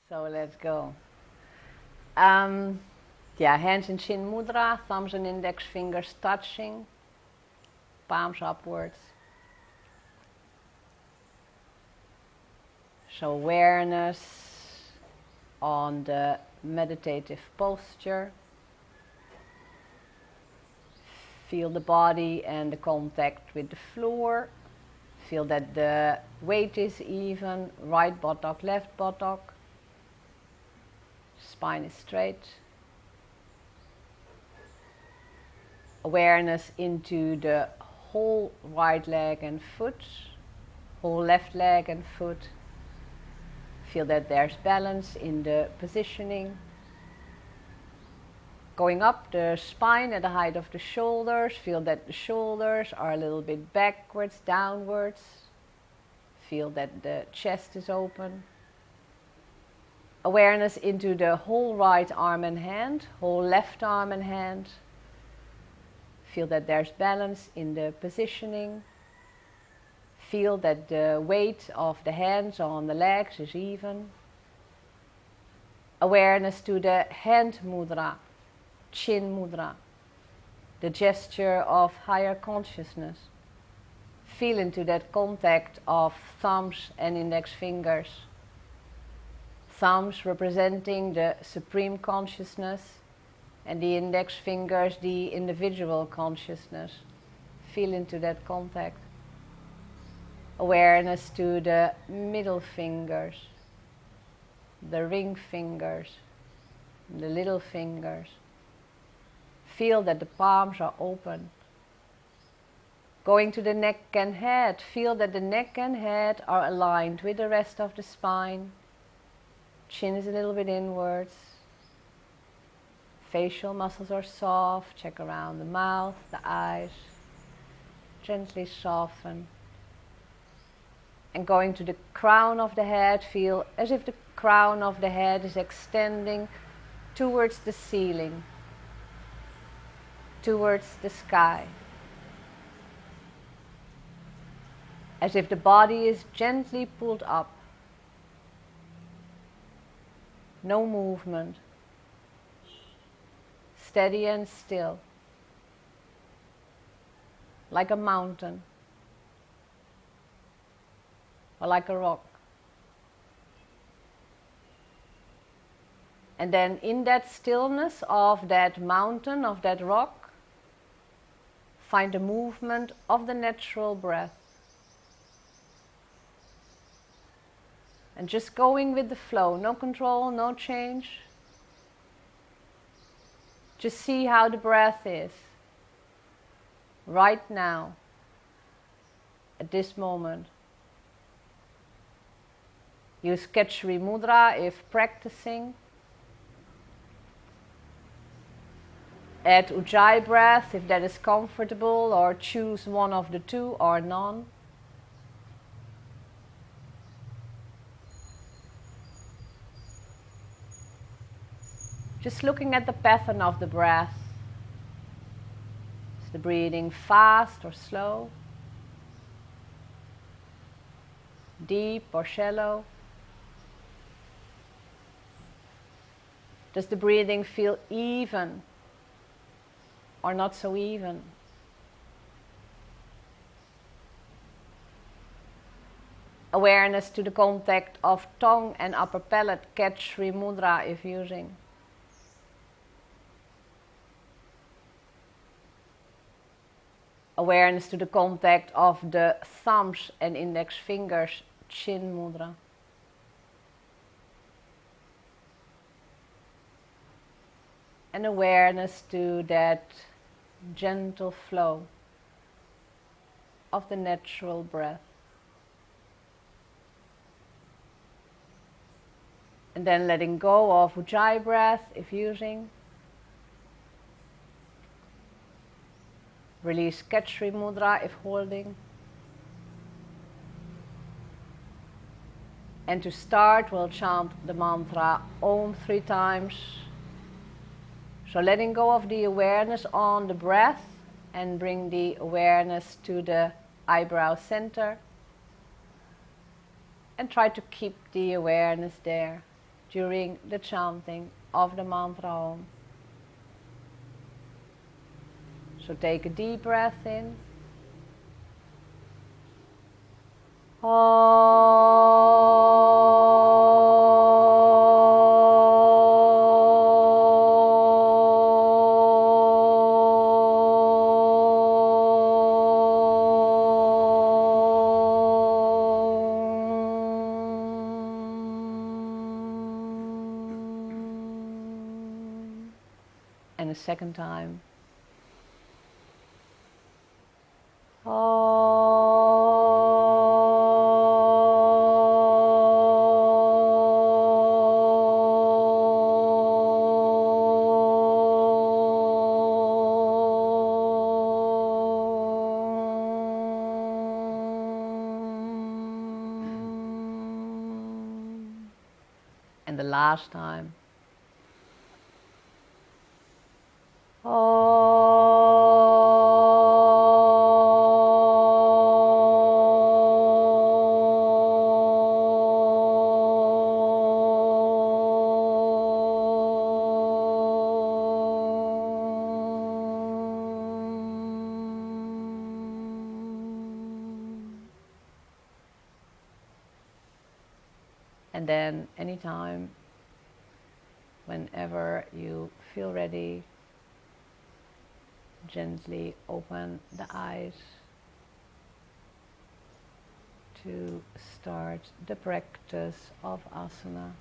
So let's go. Hands in chin mudra, thumbs and index fingers touching, palms upwards. So awareness on the meditative posture. Feel the body and the contact with the floor. Feel that the weight is even, right buttock, left buttock. Spine is straight. Awareness into the whole right leg and foot, whole left leg and foot. Feel that there's balance in the positioning. Going up the spine at the height of the shoulders, feel that the shoulders are a little bit backwards, downwards. Feel that the chest is open. Awareness into the whole right arm and hand, whole left arm and hand. Feel that there's balance in the positioning. Feel that the weight of the hands on the legs is even. Awareness to the hand mudra, chin mudra, the gesture of higher consciousness. Feel into that contact of thumbs and index fingers. Thumbs representing the supreme consciousness and the index fingers the individual consciousness. Feel into that contact. Awareness to the middle fingers, the ring fingers, the little fingers. Feel that the palms are open. Going to the neck and head, feel that the neck and head are aligned with the rest of the spine. Chin is a little bit inwards. Facial muscles are soft. Check around the mouth, the eyes. Gently soften. And going to the crown of the head, feel as if the crown of the head is extending towards the ceiling, towards the sky. As if the body is gently pulled up. No movement. Steady and still. Like a mountain. Or like a rock. And then in that stillness of that mountain, of that rock, find the movement of the natural breath. And just going with the flow, no control, no change. Just see how the breath is right now, at this moment. Use Kechari Mudra if practicing. Add Ujjayi breath if that is comfortable, or choose one of the two or none. Just looking at the pattern of the breath. Is the breathing fast or slow? Deep or shallow? Does the breathing feel even or not so even? Awareness to the contact of tongue and upper palate, Kechari Mudra if using. Awareness to the contact of the thumbs and index fingers, Chin Mudra. And awareness to that gentle flow of the natural breath. And then letting go of Ujjayi breath if using. Release Kechari Mudra if holding. And to start, we'll chant the mantra Om 3 times. So letting go of the awareness on the breath and bring the awareness to the eyebrow center. And try to keep the awareness there. during the chanting of the mantra Om. So take a deep breath in. And a second time. And the last time. And then anytime, whenever you feel ready, gently open the eyes to start the practice of asana.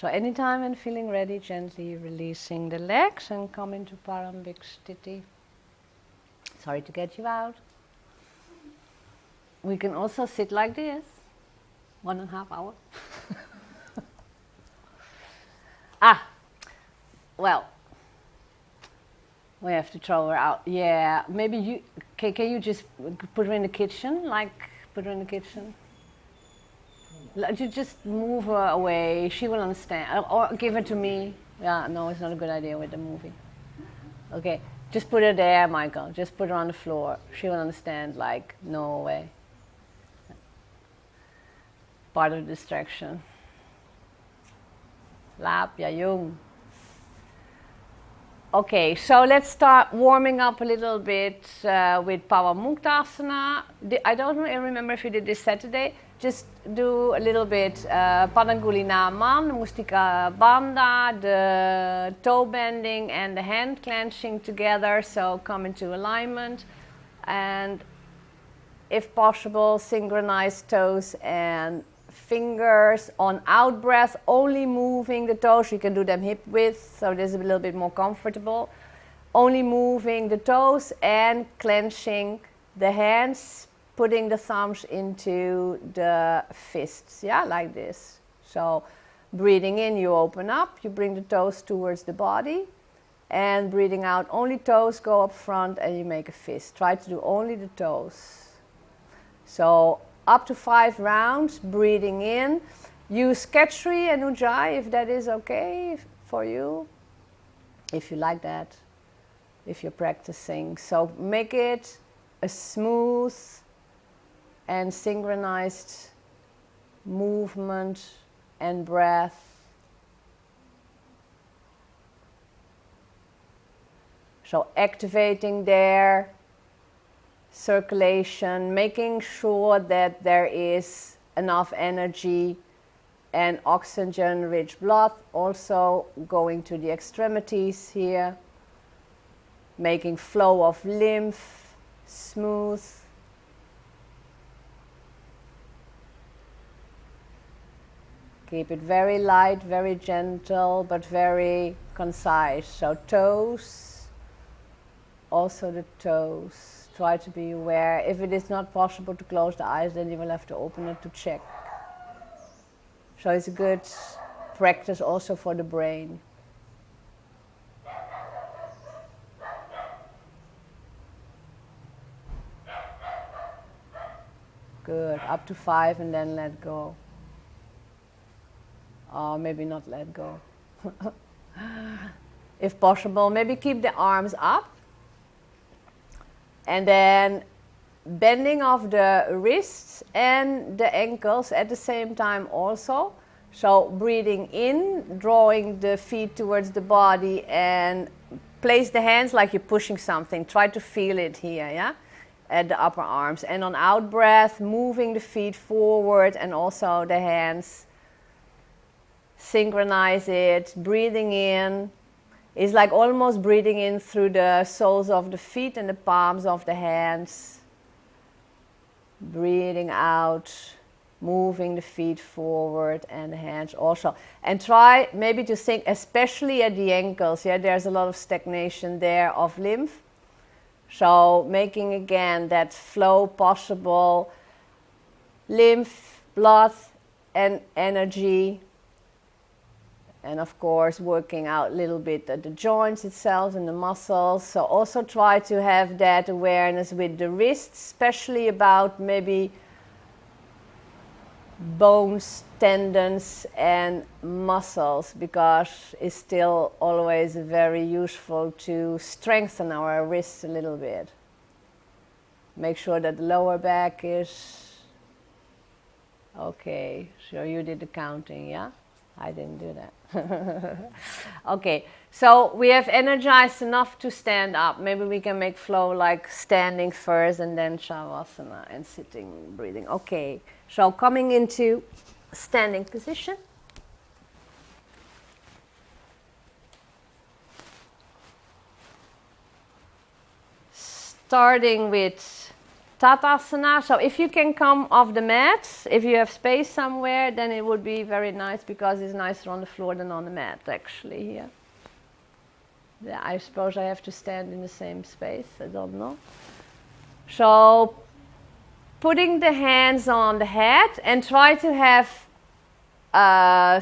So anytime when feeling ready, gently releasing the legs and come into Parambik Sthiti. Sorry to get you out. We can also sit like this, 1.5 hours. Well, we have to throw her out. Yeah, maybe you, can you just put her in the kitchen? Like, put her in the kitchen? You just move her away, she will understand. Or give her to me. Yeah, no, it's not a good idea with the movie. Okay, just put her there, Michael. Just put her on the floor. She will understand, like, no way. Part of the distraction. Lap, ja jong. Okay, so let's start warming up a little bit with Pavamuktasana. I don't remember if you did this Saturday. Just do a little bit Padangulina Man, Mustika Bandha, the toe bending and the hand clenching together. So come into alignment. And if possible, synchronize toes and fingers on out breath, only moving the toes. You can do them hip width, so this is a little bit more comfortable. Only moving the toes and clenching the hands, putting the thumbs into the fists, yeah, like this. So breathing in, you open up, you bring the toes towards the body, and breathing out, only toes go up front and you make a fist. Try to do only the toes. So up to 5 rounds, breathing in. Use Khetri and Ujjayi if that is okay for you, if you like that, if you're practicing. So make it a smooth and synchronized movement and breath. So activating there, circulation, making sure that there is enough energy and oxygen-rich blood, also going to the extremities here, making flow of lymph smooth. Keep it very light, very gentle, but very concise. So toes, also the toes. Try to be aware. If it is not possible to close the eyes, then you will have to open it to check. So it's a good practice also for the brain. Good. Up to 5 and then let go. Or maybe not let go. If possible, maybe keep the arms up. And then bending of the wrists and the ankles at the same time also. So breathing in, drawing the feet towards the body, and place the hands like you're pushing something. Try to feel it here, yeah? At the upper arms. And on out breath, moving the feet forward and also the hands. Synchronize it, breathing in. It's like almost breathing in through the soles of the feet and the palms of the hands. Breathing out, moving the feet forward and the hands also. And try maybe to think, especially at the ankles, yeah, there's a lot of stagnation there of lymph. So making again that flow possible, lymph, blood and energy. And of course, working out a little bit at the joints itself and the muscles. So also try to have that awareness with the wrists, especially about maybe bones, tendons and muscles, because it's still always very useful to strengthen our wrists a little bit. Make sure that the lower back is okay. So you did the counting, yeah? I didn't do that. Okay, so we have energized enough to stand up. Maybe we can make flow like standing first and then shavasana and sitting, breathing. Okay, so coming into standing position. Starting with Tadasana. So if you can come off the mat, if you have space somewhere, then it would be very nice, because it's nicer on the floor than on the mat actually here. Yeah, I suppose I have to stand in the same space, I don't know. So putting the hands on the head and try to have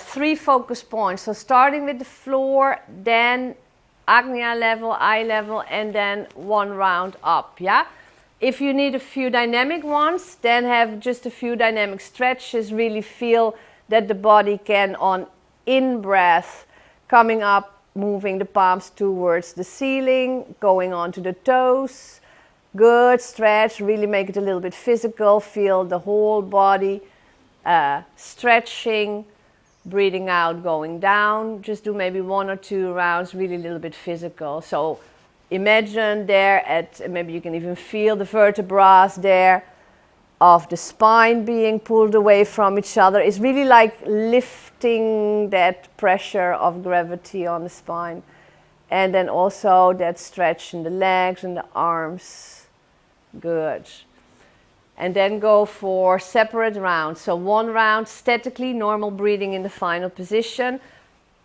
3 focus points. So starting with the floor, then Agnya level, eye level, and then 1 round up, yeah? If you need a few dynamic ones, then have just a few dynamic stretches. Really feel that the body can, on in-breath, coming up, moving the palms towards the ceiling, going on to the toes. Good, stretch, really make it a little bit physical. Feel the whole body stretching, breathing out, going down. Just do maybe 1 or 2 rounds, really a little bit physical. So imagine there maybe you can even feel the vertebrae there of the spine being pulled away from each other. It's really like lifting that pressure of gravity on the spine. And then also that stretch in the legs and the arms. Good. And then go for separate rounds. So 1 round statically, normal breathing in the final position.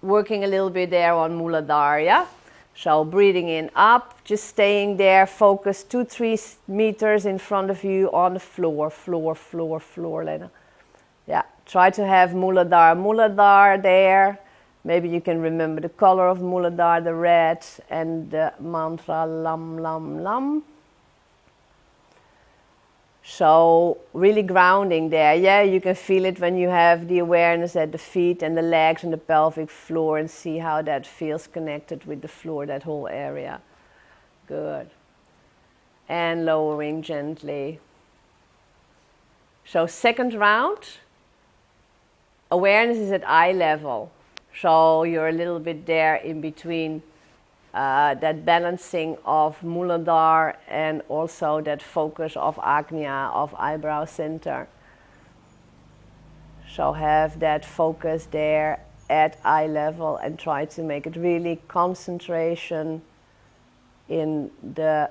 Working a little bit there on Muladhara. So breathing in up, just staying there, focus 2-3 meters in front of you on the floor, Lena. Yeah, try to have Muladhara there. Maybe you can remember the color of Muladhara, the red, and the mantra Lam Lam Lam. So really grounding there, yeah, you can feel it when you have the awareness at the feet and the legs and the pelvic floor, and see how that feels connected with the floor, that whole area. Good. And lowering gently. So second round, awareness is at eye level. So you're a little bit there in between that balancing of Muladhara and also that focus of Agnya, of eyebrow center. So have that focus there at eye level and try to make it really concentration in the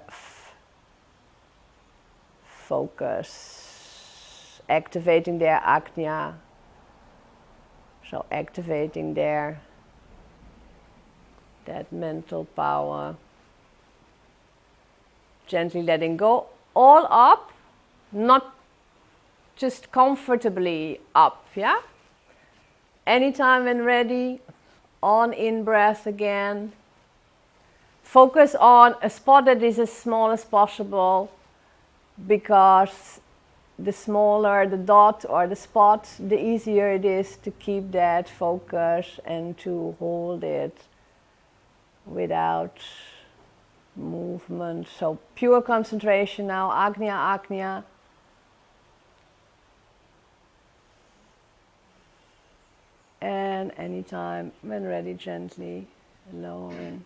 focus. Activating their Agnya. So activating there that mental power. Gently letting go. All up, not just comfortably up, yeah? Anytime when ready, on in-breath again. Focus on a spot that is as small as possible, because the smaller the dot or the spot, the easier it is to keep that focus and to hold it without movement. So pure concentration now, Agnya, Agnya. And anytime when ready, gently lowering.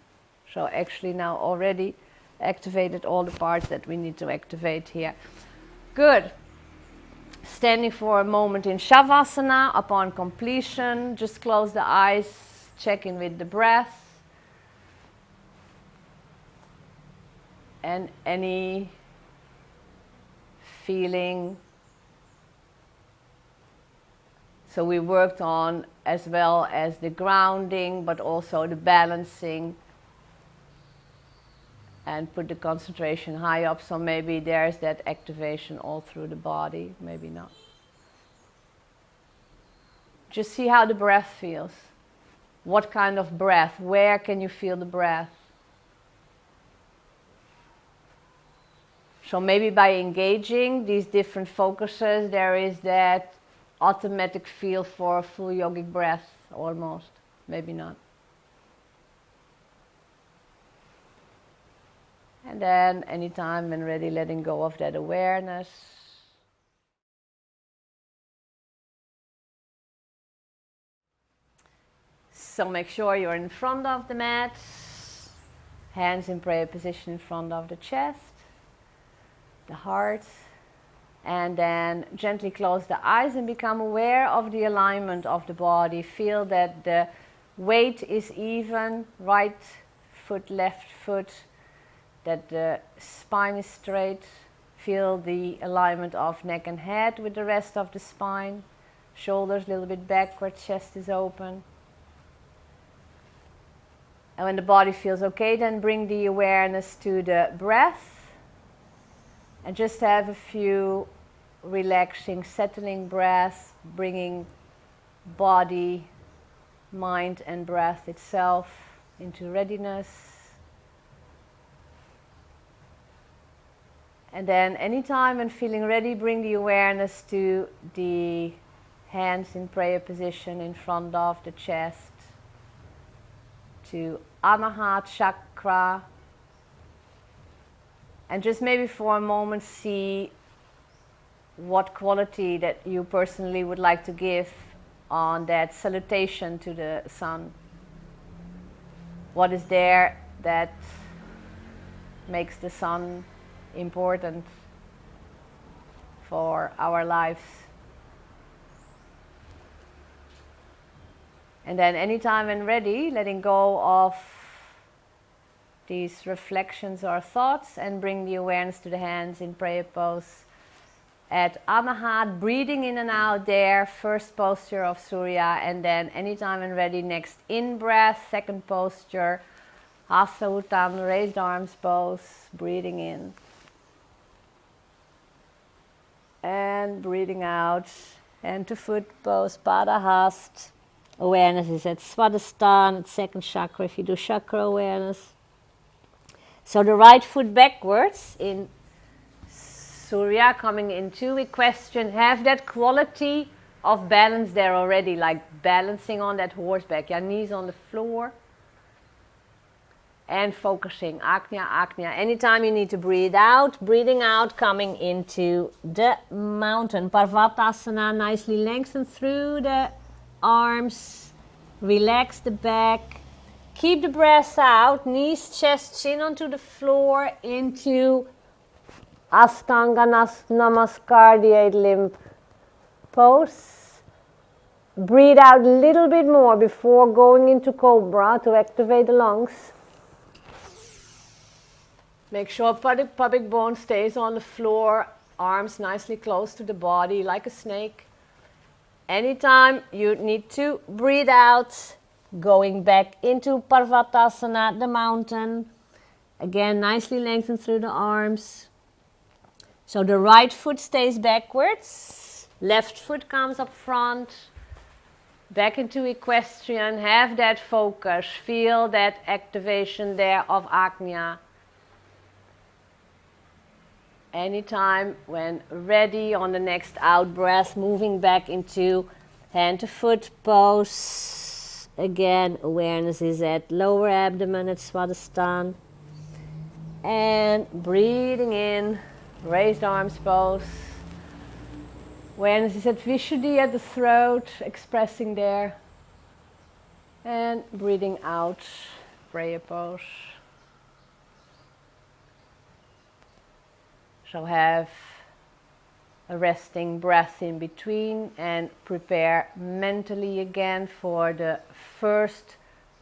So actually now already activated all the parts that we need to activate here. Good. Standing for a moment in Shavasana. Upon completion, just close the eyes, check in with the breath. And any feeling. So we worked on as well as the grounding, but also the balancing. And put the concentration high up, so maybe there's that activation all through the body, maybe not. Just see how the breath feels. What kind of breath? Where can you feel the breath? So maybe by engaging these different focuses, there is that automatic feel for a full yogic breath, almost. Maybe not. And then, anytime when ready, letting go of that awareness. So make sure you're in front of the mat. Hands in prayer position in front of the chest, the heart. And then gently close the eyes and become aware of the alignment of the body. Feel that the weight is even, right foot, left foot. That the spine is straight. Feel the alignment of neck and head with the rest of the spine. Shoulders a little bit backward, chest is open. And when the body feels okay, then bring the awareness to the breath. And just have a few relaxing, settling breaths, bringing body, mind and breath itself into readiness. And then anytime when feeling ready, bring the awareness to the hands in prayer position in front of the chest, to Anahata chakra. And just maybe for a moment see what quality that you personally would like to give on that salutation to the sun. What is there that makes the sun important for our lives? And then anytime when ready, letting go of these reflections or thoughts and bring the awareness to the hands in prayer pose at Anahata, breathing in and out there, first posture of Surya, and then anytime when ready, next in breath, second posture, Hasta Uttam, raised arms pose, breathing in. And breathing out, hand to foot pose, Padahast. Awareness is at Swadhisthana, at second chakra, if you do chakra awareness. So the right foot backwards in Surya, coming into equestrian, have that quality of balance there already, like balancing on that horseback, your knees on the floor. And focusing, Agnya, Agnya. Anytime you need to breathe out, breathing out, coming into the mountain. Parvatasana, nicely lengthen through the arms. Relax the back. Keep the breath out, knees, chest, chin onto the floor, into Ashtanga Namaskar, the 8-limb pose. Breathe out a little bit more before going into Cobra to activate the lungs. Make sure pubic bone stays on the floor, arms nicely close to the body like a snake. Anytime you need to breathe out, going back into Parvatasana, the mountain. Again, nicely lengthen through the arms. So the right foot stays backwards, left foot comes up front, back into equestrian, have that focus, feel that activation there of Agnya. Anytime when ready on the next out breath, moving back into hand to foot pose. Again, awareness is at lower abdomen at Swadhisthana. And breathing in, raised arms pose. Awareness is at Vishuddhi at the throat, expressing there. And breathing out, prayer pose. So have a resting breath in between and prepare mentally again for the first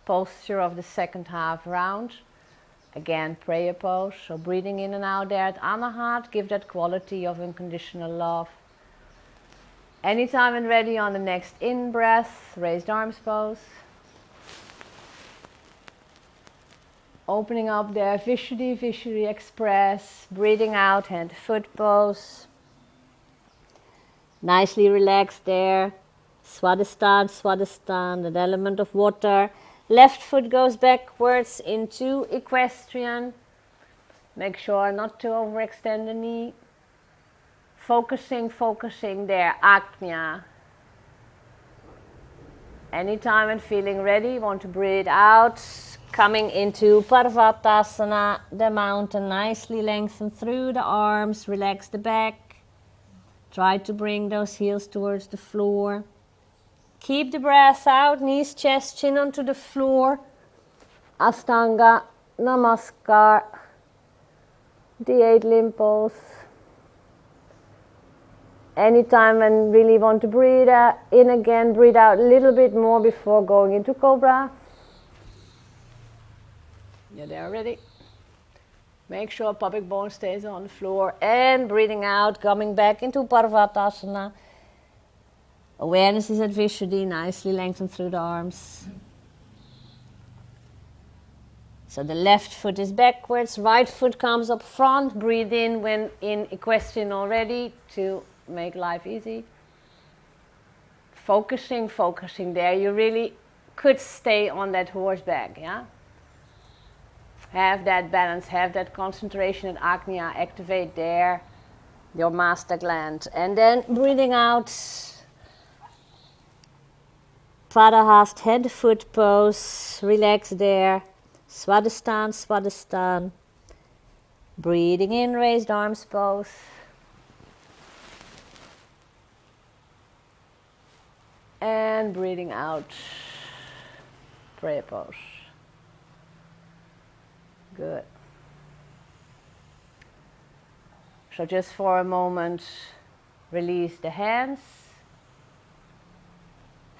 posture of the second half round. Again, prayer pose. So breathing in and out there at Anahat, give that quality of unconditional love. Anytime and ready on the next in-breath, raised arms pose. Opening up there, Vishuddhi, Vishuddhi express. Breathing out, hand to foot pose. Nicely relaxed there. Swadhisthana, Swadhisthana, that element of water. Left foot goes backwards into equestrian. Make sure not to overextend the knee. Focusing there, Ajna. Anytime and feeling ready, want to breathe out. Coming into Parvatasana, the mountain, nicely lengthen through the arms, relax the back. Try to bring those heels towards the floor. Keep the breath out, knees, chest, chin onto the floor. Ashtanga, Namaskar, the 8 limb pose. Anytime when really want to breathe in again, breathe out a little bit more before going into Cobra. You're there already. Make sure pubic bone stays on the floor and breathing out, coming back into Parvatasana. Awareness is at Vishuddhi, nicely lengthened through the arms. So the left foot is backwards, right foot comes up front. Breathe in when in equestrian already to make life easy. Focusing there. You really could stay on that horseback, yeah? Have that balance, have that concentration at Ajna, activate there, your master gland. And then breathing out, Padahast, head foot pose, relax there, Swadhisthana, Swadhisthana. Breathing in, raised arms pose. And breathing out, prayer pose. Good. So just for a moment, release the hands.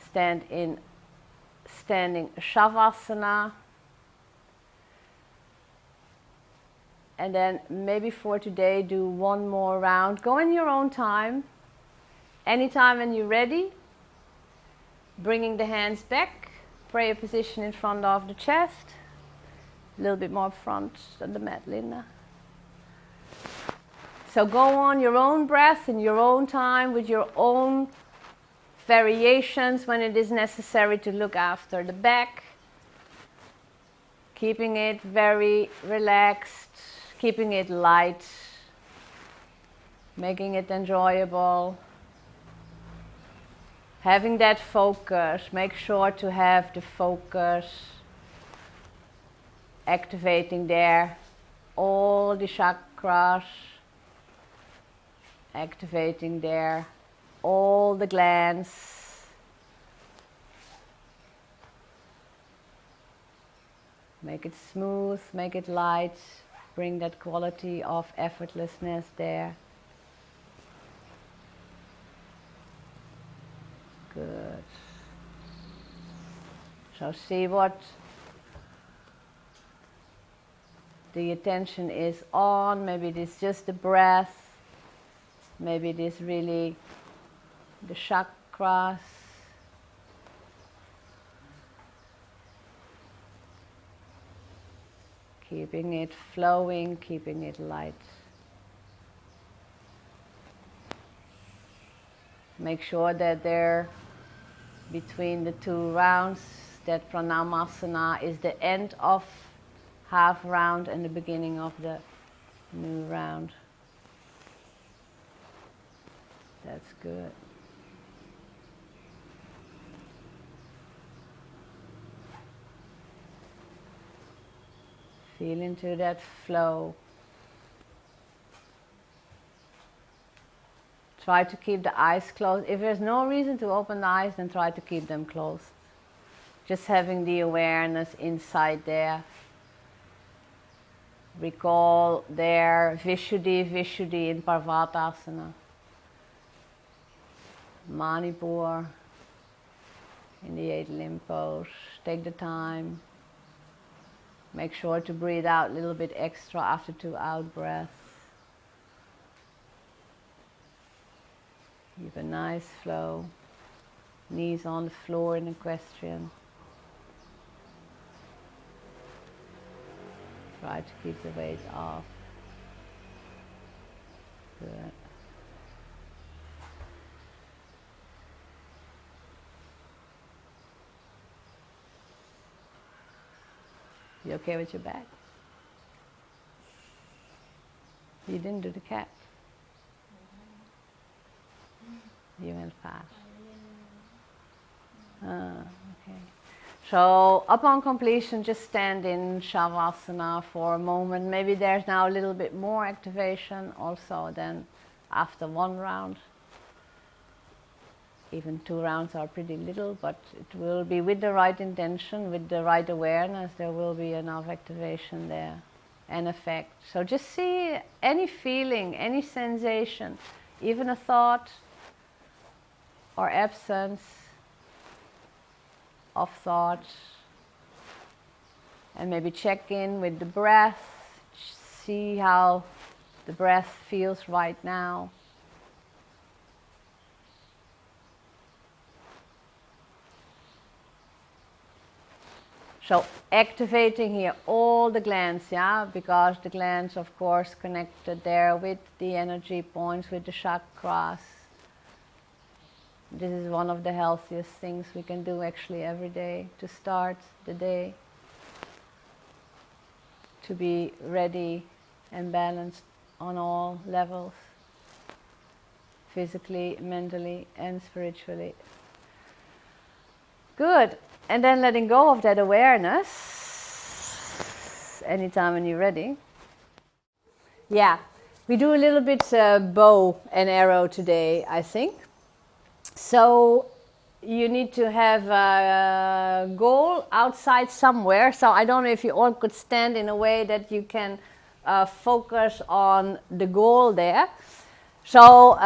Stand in standing Shavasana. And then maybe for today, do one more round. Go in your own time. Anytime when you're ready, bringing the hands back. Prayer position in front of the chest. A little bit more front than the mat, Linda. So go on your own breath in your own time with your own variations when it is necessary to look after the back. Keeping it very relaxed, keeping it light, making it enjoyable. Having that focus, make sure to have the focus. Activating there all the chakras, activating there all the glands. Make it smooth, make it light, bring that quality of effortlessness there. Good. So see what the attention is on. Maybe it is just the breath. Maybe it is really the chakras. Keeping it flowing, keeping it light. Make sure that there, between the 2 rounds, that Pranamasana is the end of half round and the beginning of the new round. That's good. Feel into that flow. Try to keep the eyes closed. If there's no reason to open the eyes, then try to keep them closed. Just having the awareness inside there. Recall there, Vishuddhi in Parvatasana. Manipur in the 8 limb pose. Take the time. Make sure to breathe out a little bit extra after 2 out breaths. Keep a nice flow. Knees on the floor in equestrian. Try to keep the weight off. Good. You okay with your back? You didn't do the cat. You went fast. Okay. So upon completion, just stand in Shavasana for a moment. Maybe there's now a little bit more activation also than after 1 round. Even 2 rounds are pretty little, but it will be with the right intention, with the right awareness, there will be enough activation there and effect. So just see any feeling, any sensation, even a thought or absence of thought, and maybe check in with the breath, see how the breath feels right now. So activating here all the glands, yeah, because the glands, of course, connected there with the energy points, with the chakras. This is one of the healthiest things we can do actually every day to start the day, to be ready and balanced on all levels, physically, mentally, and spiritually. Good. And then letting go of that awareness anytime when you're ready. Yeah, we do a little bit bow and arrow today, I think. So you need to have a goal outside somewhere. So I don't know if you all could stand in a way that you can focus on the goal there. So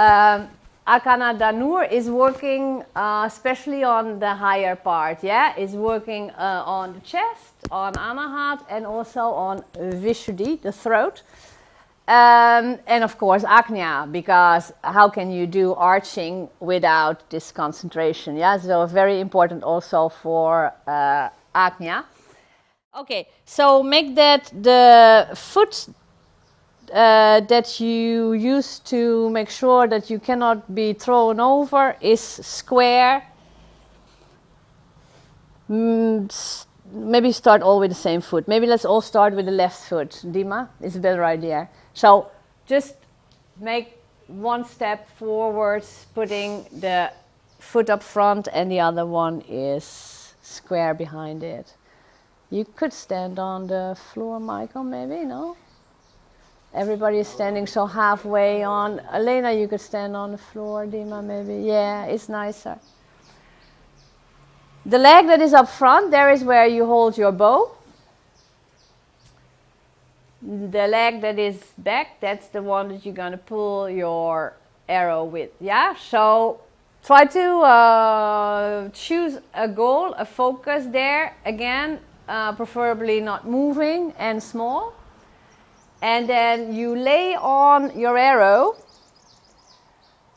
Akana Danur is working especially on the higher part, yeah? Is working on the chest, on Anahat, and also on Vishuddhi, the throat. And of course Ajna, because how can you do arching without this concentration, yeah? So very important also for Ajna. Okay, so make that the foot that you use to make sure that you cannot be thrown over is square. Maybe start all with the same foot. Maybe let's all start with the left foot. Dima, it's a better idea. So just make 1 step forwards, putting the foot up front, and the other one is square behind it. You could stand on the floor, Michael, maybe, no? Everybody is standing so halfway on. Elena, you could stand on the floor. Dima, maybe. Yeah, it's nicer. The leg that is up front, there is where you hold your bow. The leg that is back, that's the one that you're going to pull your arrow with. Yeah, so try to choose a goal, a focus there. Again, preferably not moving and small. And then you lay on your arrow,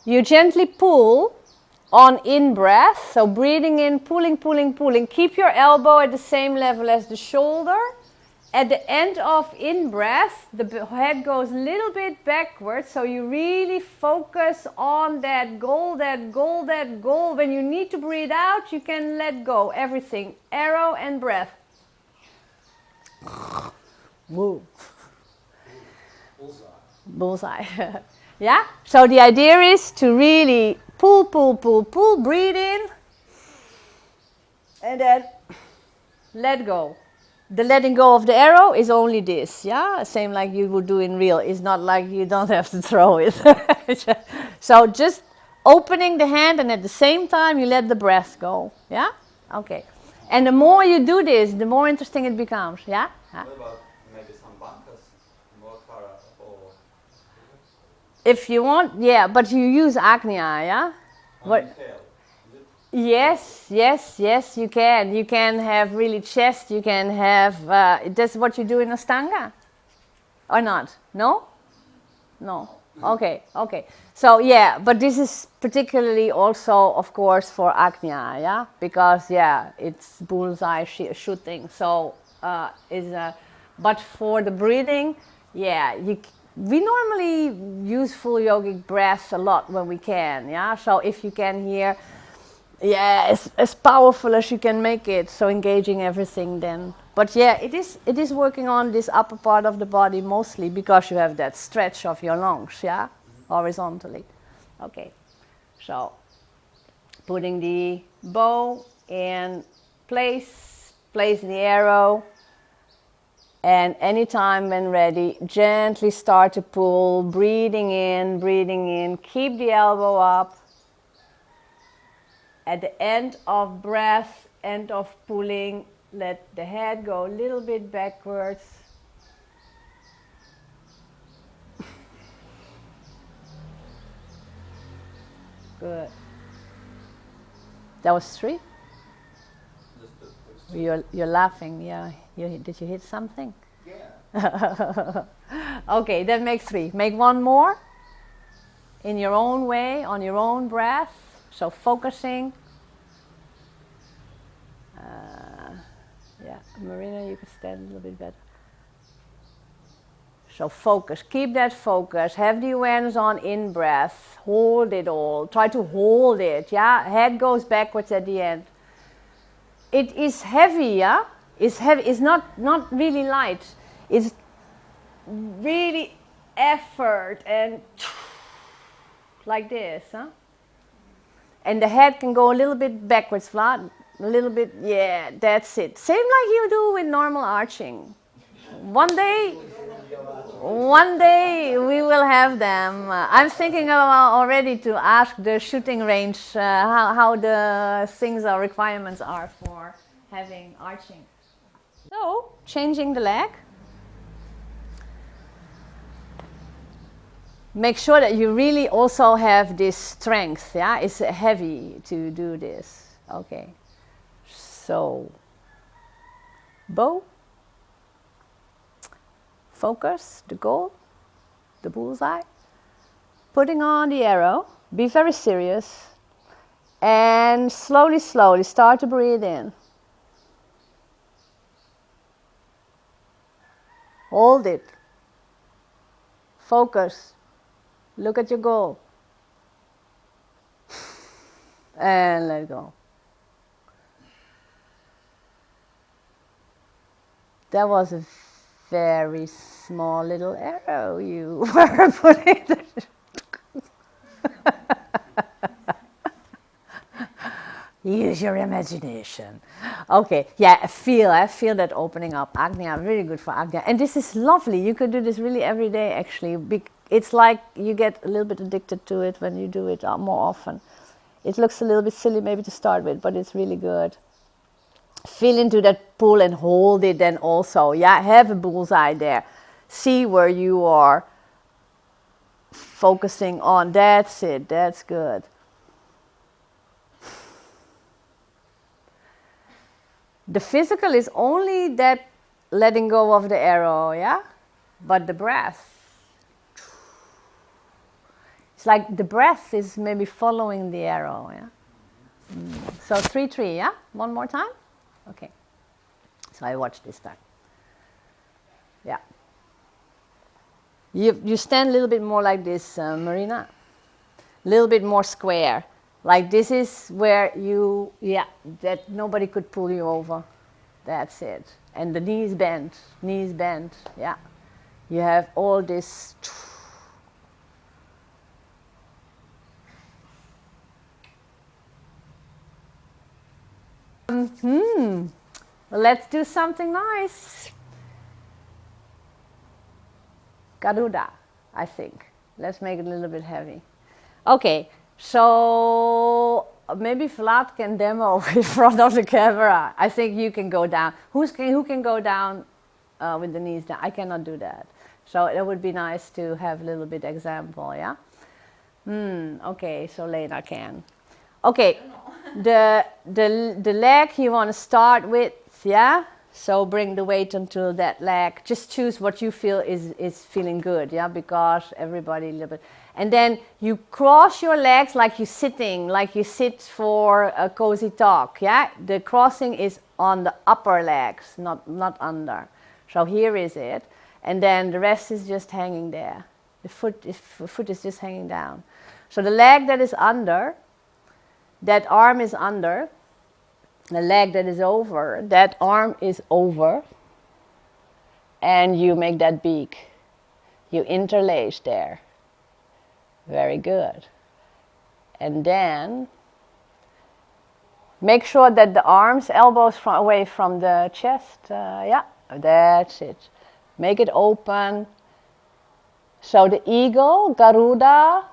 you gently pull on in-breath, so breathing in, pulling, pulling, pulling. Keep your elbow at the same level as the shoulder. At the end of in-breath, the head goes a little bit backwards, so you really focus on that goal, that goal, that goal. When you need to breathe out, you can let go, everything. Arrow and breath. Move. Bullseye. Yeah? So the idea is to really pull, pull, pull, pull, breathe in, and then let go. The letting go of the arrow is only this, yeah? Same like you would do in real. It's not like you don't have to throw it. So just opening the hand, and at the same time you let the breath go, yeah? Okay. And the more you do this, the more interesting it becomes, yeah? What about maybe some bancas, more kara, or... If you want, yeah, but you use Agnya, yeah? What? Yes, yes, yes, you can. You can have really chest, you can have, that's what you do in Astanga? Or not? No? No. Okay, okay. So, yeah, but this is particularly also, of course, for Agnya, yeah? Because, yeah, it's bullseye shooting. So, but for the breathing, yeah, we normally use full yogic breaths a lot when we can, yeah? So if you can hear, yeah, as powerful as you can make it, so engaging everything then. But yeah, it is working on this upper part of the body mostly because you have that stretch of your lungs, yeah, horizontally. Okay, so putting the bow in place the arrow, and anytime when ready, gently start to pull, breathing in, keep the elbow up. At the end of breath, end of pulling, let the head go a little bit backwards. Good. That was 3? You're laughing, yeah. Did you hit something? Yeah. Okay, then make 3. Make 1 more in your own way, on your own breath. So focusing. Yeah, Marina, you could stand a little bit better. So focus, keep that focus, have the awareness on in-breath, hold it all, try to hold it, yeah? Head goes backwards at the end. It is heavy, yeah? It's heavy, it's not really light. It's really effort and like this, huh? And the head can go a little bit backwards, flat, a little bit, yeah, that's it. Same like you do with normal arching. One day we will have them. I'm thinking about already to ask the shooting range how the things or requirements are for having arching. So, changing the leg. Make sure that you really also have this strength, yeah? It's heavy to do this. Okay. So, bow. Focus, the goal, the bullseye. Putting on the arrow, be very serious. And slowly, slowly start to breathe in. Hold it. Focus. Look at your goal. And let go. That was a very small little arrow you were putting. Use your imagination. Okay, yeah, I feel that opening up. Agnya, really good for Agnya. And this is lovely. You could do this really every day, actually. It's like you get a little bit addicted to it when you do it more often. It looks a little bit silly maybe to start with, but it's really good. Feel into that pull and hold it then also. Yeah, have a bullseye there. See where you are focusing on. That's it. That's good. The physical is only that letting go of the arrow, yeah? But the breath. It's like the breath is maybe following the arrow, yeah? So 3-3, yeah? One more time? Okay. So I watch this time. Yeah. You stand a little bit more like this, Marina. A little bit more square. Like this is where you, yeah, that nobody could pull you over. That's it. And the knees bent, yeah. You have all this. Well, let's do something nice. Garuda, I think. Let's make it a little bit heavy. Okay, so maybe Vlad can demo in front of the camera. I think you can go down. Who can go down with the knees down? I cannot do that. So it would be nice to have a little bit example, yeah? Okay, so Lena can. Okay, the leg you want to start with, yeah? So bring the weight onto that leg. Just choose what you feel is feeling good, yeah? Because everybody a little bit. And then you cross your legs like you're sitting, like you sit for a cozy talk, yeah? The crossing is on the upper legs, not under. So here is it. And then the rest is just hanging there. The foot is just hanging down. So the leg that is under, that arm is under, the leg that is over, that arm is over, and you make that beak. You interlace there. Very good. And then make sure that the arms, elbows away from the chest. Yeah, that's it. Make it open. So the eagle, Garuda,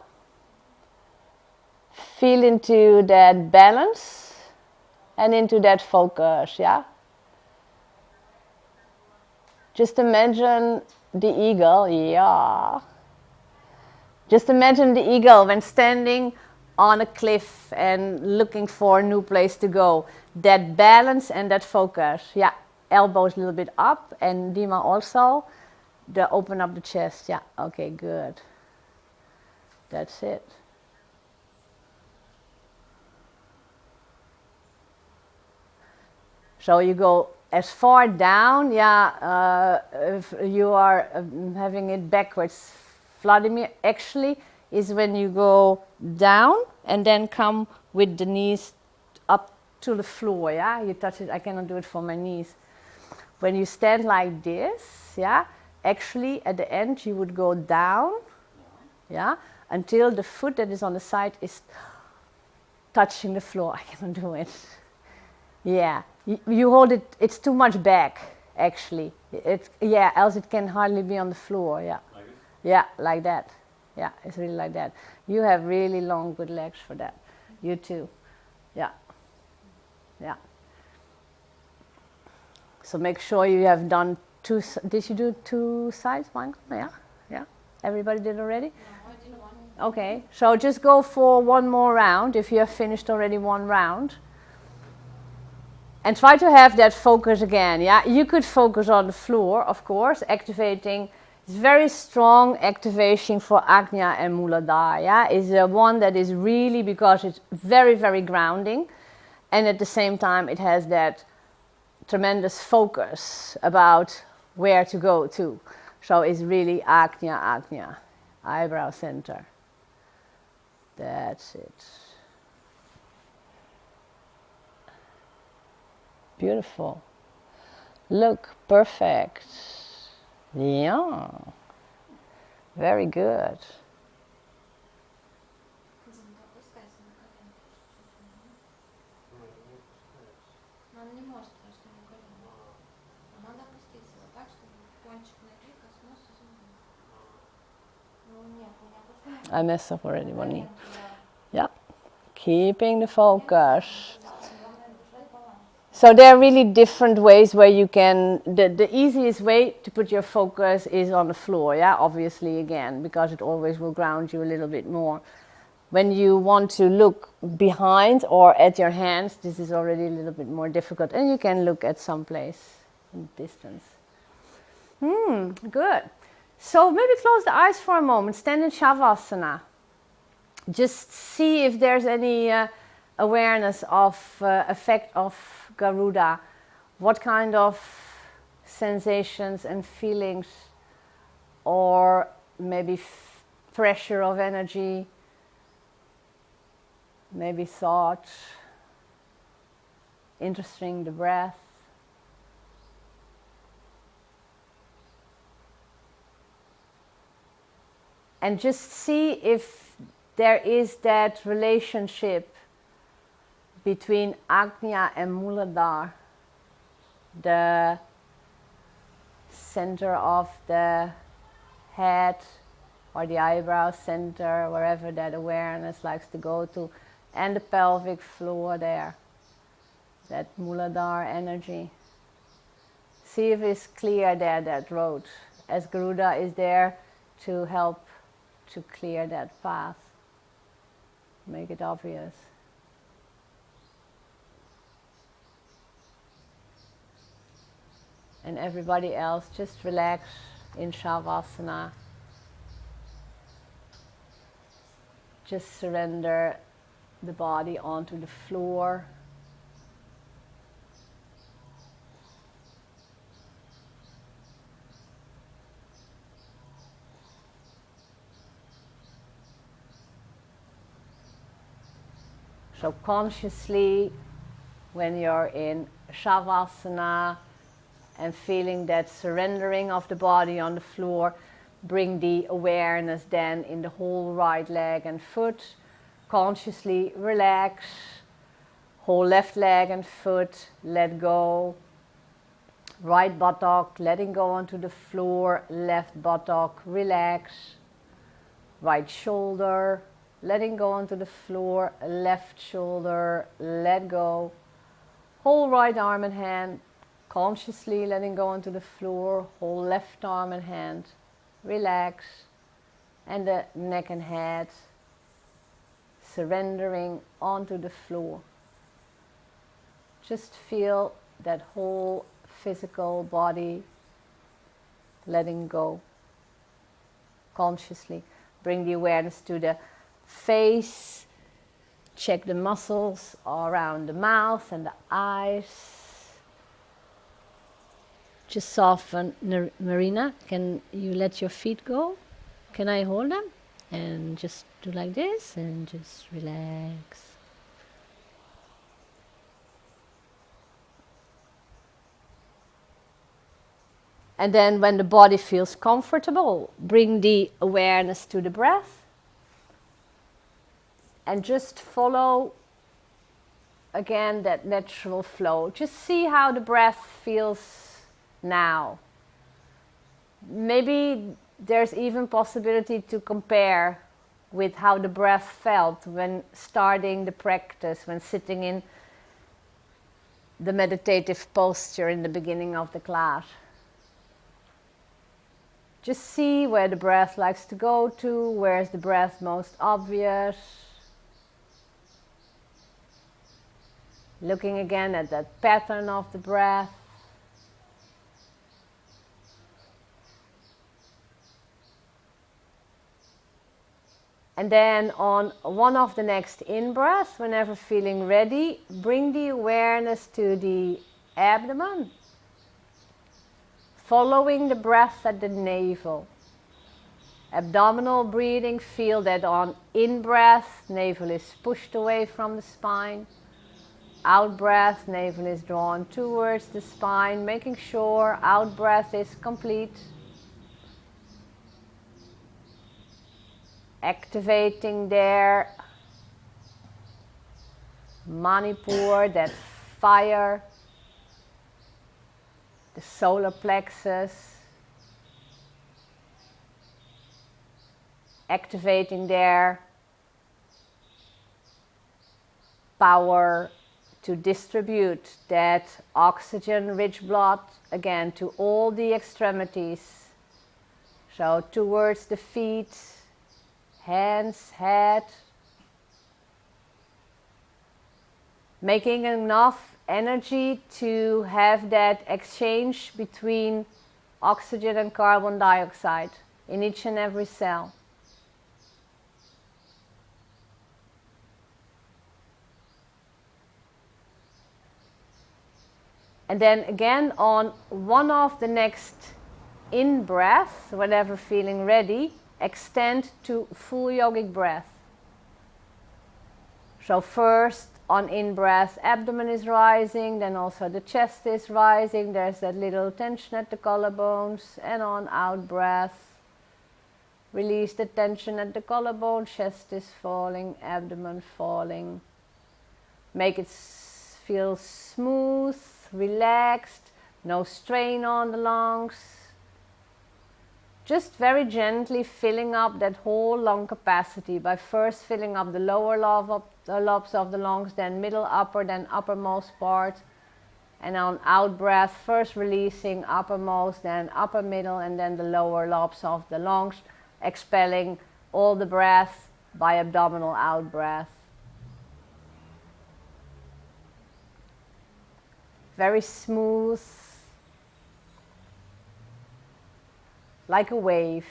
feel into that balance and into that focus, yeah? Just imagine the eagle, yeah. Just imagine the eagle when standing on a cliff and looking for a new place to go. That balance and that focus, yeah. Elbows a little bit up, and Dima also. Open up the chest, yeah. Okay, good. That's it. So you go as far down, yeah, if you are having it backwards. Vladimir actually is when you go down and then come with the knees up to the floor, yeah? You touch it, I cannot do it for my knees. When you stand like this, yeah, actually at the end you would go down, yeah, until the foot that is on the side is touching the floor. I cannot do it. Yeah, you hold it, it's too much back, actually. Yeah, else it can hardly be on the floor, yeah. Like this? Yeah, like that. Yeah, it's really like that. You have really long, good legs for that. You too. Yeah. Yeah. So make sure you have done two. Did you do two sides, Michael? Yeah. Yeah. Everybody did already? No, I did one. Okay. So just go for one more round if you have finished already one round. And try to have that focus again, yeah? You could focus on the floor, of course, activating. It's very strong activation for Ajna and Muladhara, yeah? It's one that is really, because it's very, very grounding. And at the same time, it has that tremendous focus about where to go to. So it's really Ajna, eyebrow center. That's it. Beautiful. Look, perfect. Yeah. Very good. Опускайся на колено. Но он не может, потому что на колено. Надо опуститься вот так, чтобы кончик ноги коснулся земли. Ну нет, не опускайся. I messed up already one knee. Yeah. Keeping the focus. So there are really different ways where you can, the easiest way to put your focus is on the floor, yeah, obviously again, because it always will ground you a little bit more. When you want to look behind or at your hands, this is already a little bit more difficult, and you can look at some place in distance. Good. So maybe close the eyes for a moment, stand in Shavasana. Just see if there's any awareness of effect of Garuda. What kind of sensations and feelings, or maybe pressure of energy, maybe thoughts, interesting the breath. And just see if there is that relationship between Ajna and Muladhara, the center of the head or the eyebrow center, wherever that awareness likes to go to, and the pelvic floor there, that Muladhara energy. See if it's clear there, that road, as Garuda is there to help to clear that path, make it obvious. And everybody else, just relax in Shavasana. Just surrender the body onto the floor. So consciously, when you're in Shavasana and feeling that surrendering of the body on the floor, bring the awareness then in the whole right leg and foot. Consciously relax. Whole left leg and foot, let go. Right buttock, letting go onto the floor. Left buttock, relax. Right shoulder, letting go onto the floor. Left shoulder, let go. Whole right arm and hand, consciously letting go onto the floor. Whole left arm and hand, relax. And the neck and head, surrendering onto the floor. Just feel that whole physical body letting go. Consciously bring the awareness to the face. Check the muscles around the mouth and the eyes. Just soften. Marina, can you let your feet go? Can I hold them? And just do like this and just relax. And then when the body feels comfortable, bring the awareness to the breath. And just follow again that natural flow. Just see how the breath feels now. Maybe there's even possibility to compare with how the breath felt when starting the practice, when sitting in the meditative posture in the beginning of the class. Just see where the breath likes to go to, where's the breath most obvious. Looking again at that pattern of the breath. And then on one of the next in-breaths, whenever feeling ready, bring the awareness to the abdomen. Following the breath at the navel. Abdominal breathing, feel that on in-breath, navel is pushed away from the spine. Out-breath, navel is drawn towards the spine, making sure out-breath is complete. Activating there Manipur, that fire, the solar plexus, activating there power to distribute that oxygen-rich blood again to all the extremities. So towards the feet, hands, head, making enough energy to have that exchange between oxygen and carbon dioxide in each and every cell. And then again on one of the next in-breath, whenever feeling ready, extend to full yogic breath. So first on in-breath, abdomen is rising, then also the chest is rising, there's that little tension at the collarbones, and on out-breath, release the tension at the collarbone, chest is falling, abdomen falling. make it feel smooth, relaxed, no strain on the lungs. Just very gently filling up that whole lung capacity by first filling up the lower lobes of the lungs, then middle, upper, then uppermost part. And on out breath, first releasing uppermost, then upper middle, and then the lower lobes of the lungs, expelling all the breath by abdominal out breath. Very smooth, like a wave.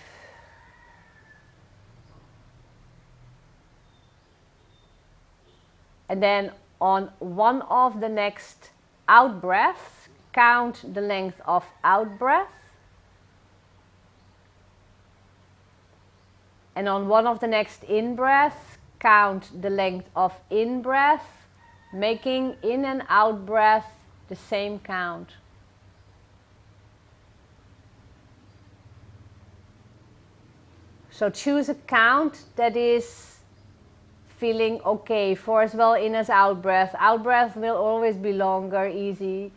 And then on one of the next out breaths, count the length of out breath. And on one of the next in breaths, count the length of in breath, making in and out breath the same count. So choose a count that is feeling okay for as well in as out breath. Out breath will always be longer, easy.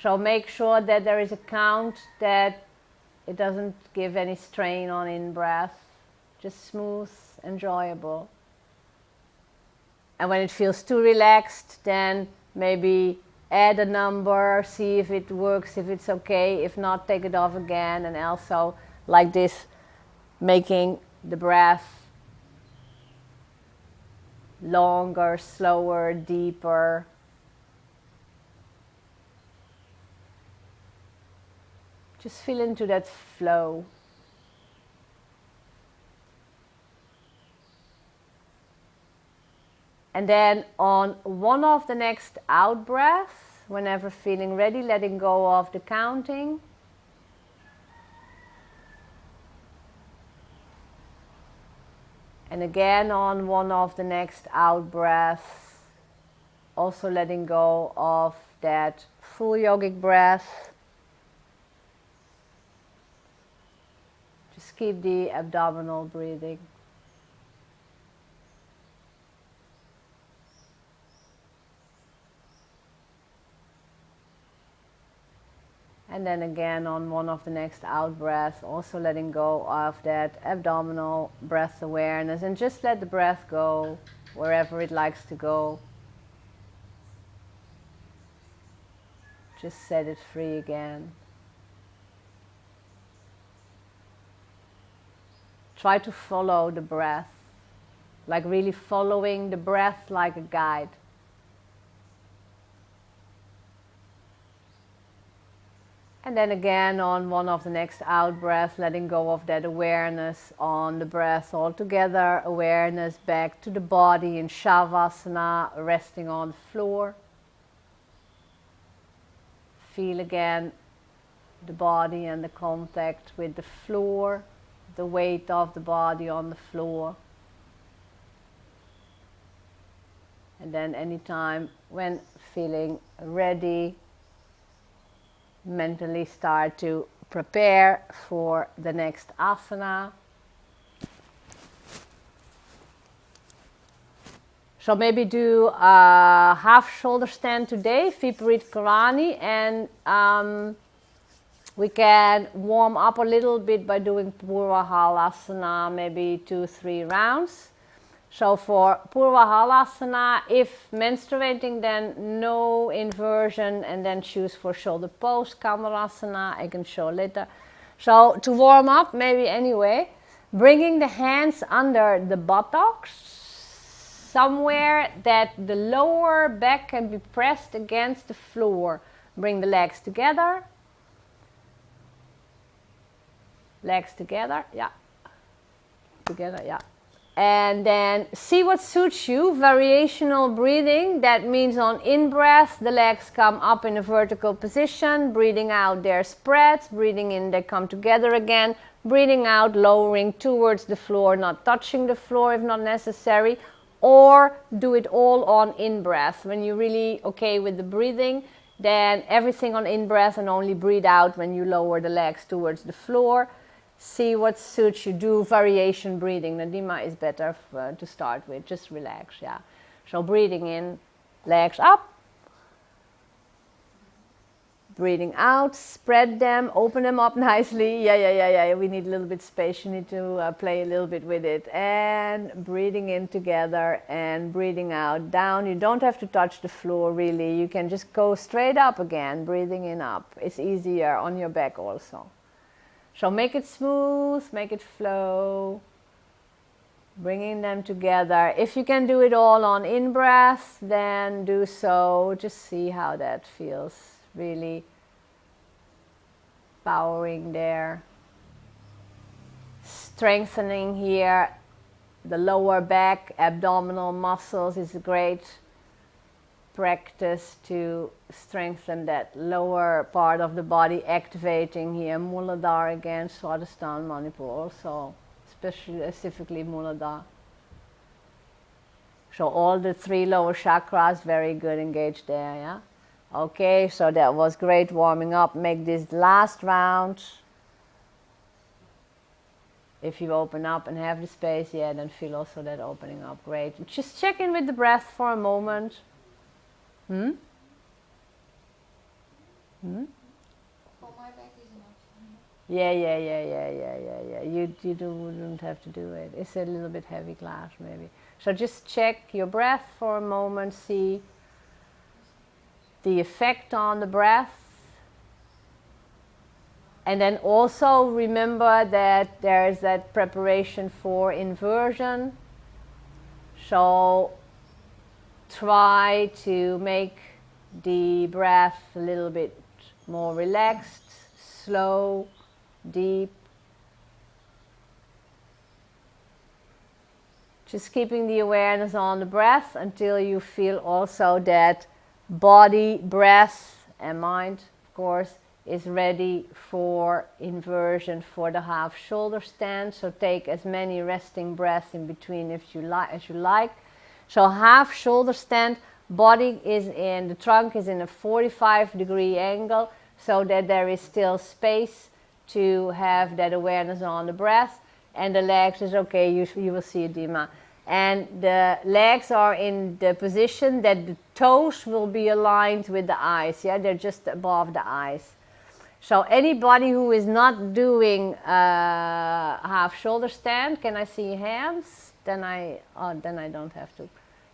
So make sure that there is a count that it doesn't give any strain on in breath. Just smooth, enjoyable. And when it feels too relaxed, then maybe add a number, see if it works, if it's okay. If not, take it off again. And also like this, making the breath longer, slower, deeper. Just feel into that flow. And then on one of the next out breaths, whenever feeling ready, letting go of the counting. And again on one of the next out breaths, also letting go of that full yogic breath. Just keep the abdominal breathing. And then again on one of the next out breaths, also letting go of that abdominal breath awareness, and just let the breath go wherever it likes to go. Just set it free again. Try to follow the breath, like really following the breath like a guide. And then again on one of the next out breaths, letting go of that awareness on the breath altogether, awareness back to the body in Shavasana, resting on the floor. Feel again the body and the contact with the floor, the weight of the body on the floor. And then anytime when feeling ready, mentally start to prepare for the next asana. So maybe do a half shoulder stand today, Viparit Karani, and we can warm up a little bit by doing Purva Halasana, maybe 2-3 rounds. So for Purva Halasana, if menstruating, then no inversion, and then choose for shoulder pose, Kamarasana, I can show later. So to warm up, maybe anyway, bringing the hands under the buttocks, somewhere that the lower back can be pressed against the floor. Bring the legs together. Legs together, yeah. Together, yeah. And then see what suits you. Variational breathing, that means on in-breath, the legs come up in a vertical position. Breathing out, they're spread. Breathing in, they come together again. Breathing out, lowering towards the floor, not touching the floor if not necessary. Or do it all on in-breath. When you're really okay with the breathing, then everything on in-breath and only breathe out when you lower the legs towards the floor. See what suits you. Do variation breathing. Nadima is better to start with. Just relax, yeah. So breathing in, Legs up. Breathing out, spread them, open them up nicely. Yeah. We need a little bit space. You need to play a little bit with it. And breathing in together and breathing out. Down. You don't have to touch the floor really. You can just go straight up again. Breathing in up. It's easier on your back also. So make it smooth, make it flow. Bringing them together. If you can do it all on in-breath, then do so. Just see how that feels. Really powering there. Strengthening here the lower back, abdominal muscles is a great practice to strengthen that lower part of the body, activating here Muladhara again, Swadhisthana, Manipur also, specifically Muladhara. So all the 3 lower chakras, very good engaged there, yeah? Okay, so that was great warming up. Make this last round. If you open up and have the space, then feel also that opening up. Great. Just check in with the breath for a moment. For my back is enough. Yeah. You don't have to do it. It's a little bit heavy class maybe. So just check your breath for a moment. See the effect on the breath. And then also remember that there is that preparation for inversion. So try to make the breath a little bit more relaxed, slow, deep. Just keeping the awareness on the breath until you feel also that body, breath, and mind, of course, is ready for inversion for the half shoulder stand. So take as many resting breaths in between as you like. So half shoulder stand, body is in, the trunk is in a 45-degree angle so that there is still space to have that awareness on the breath. And the legs is okay, you will see edema. And the legs are in the position that the toes will be aligned with the eyes. Yeah, they're just above the eyes. So anybody who is not doing half shoulder stand, can I see hands? Then I don't have to.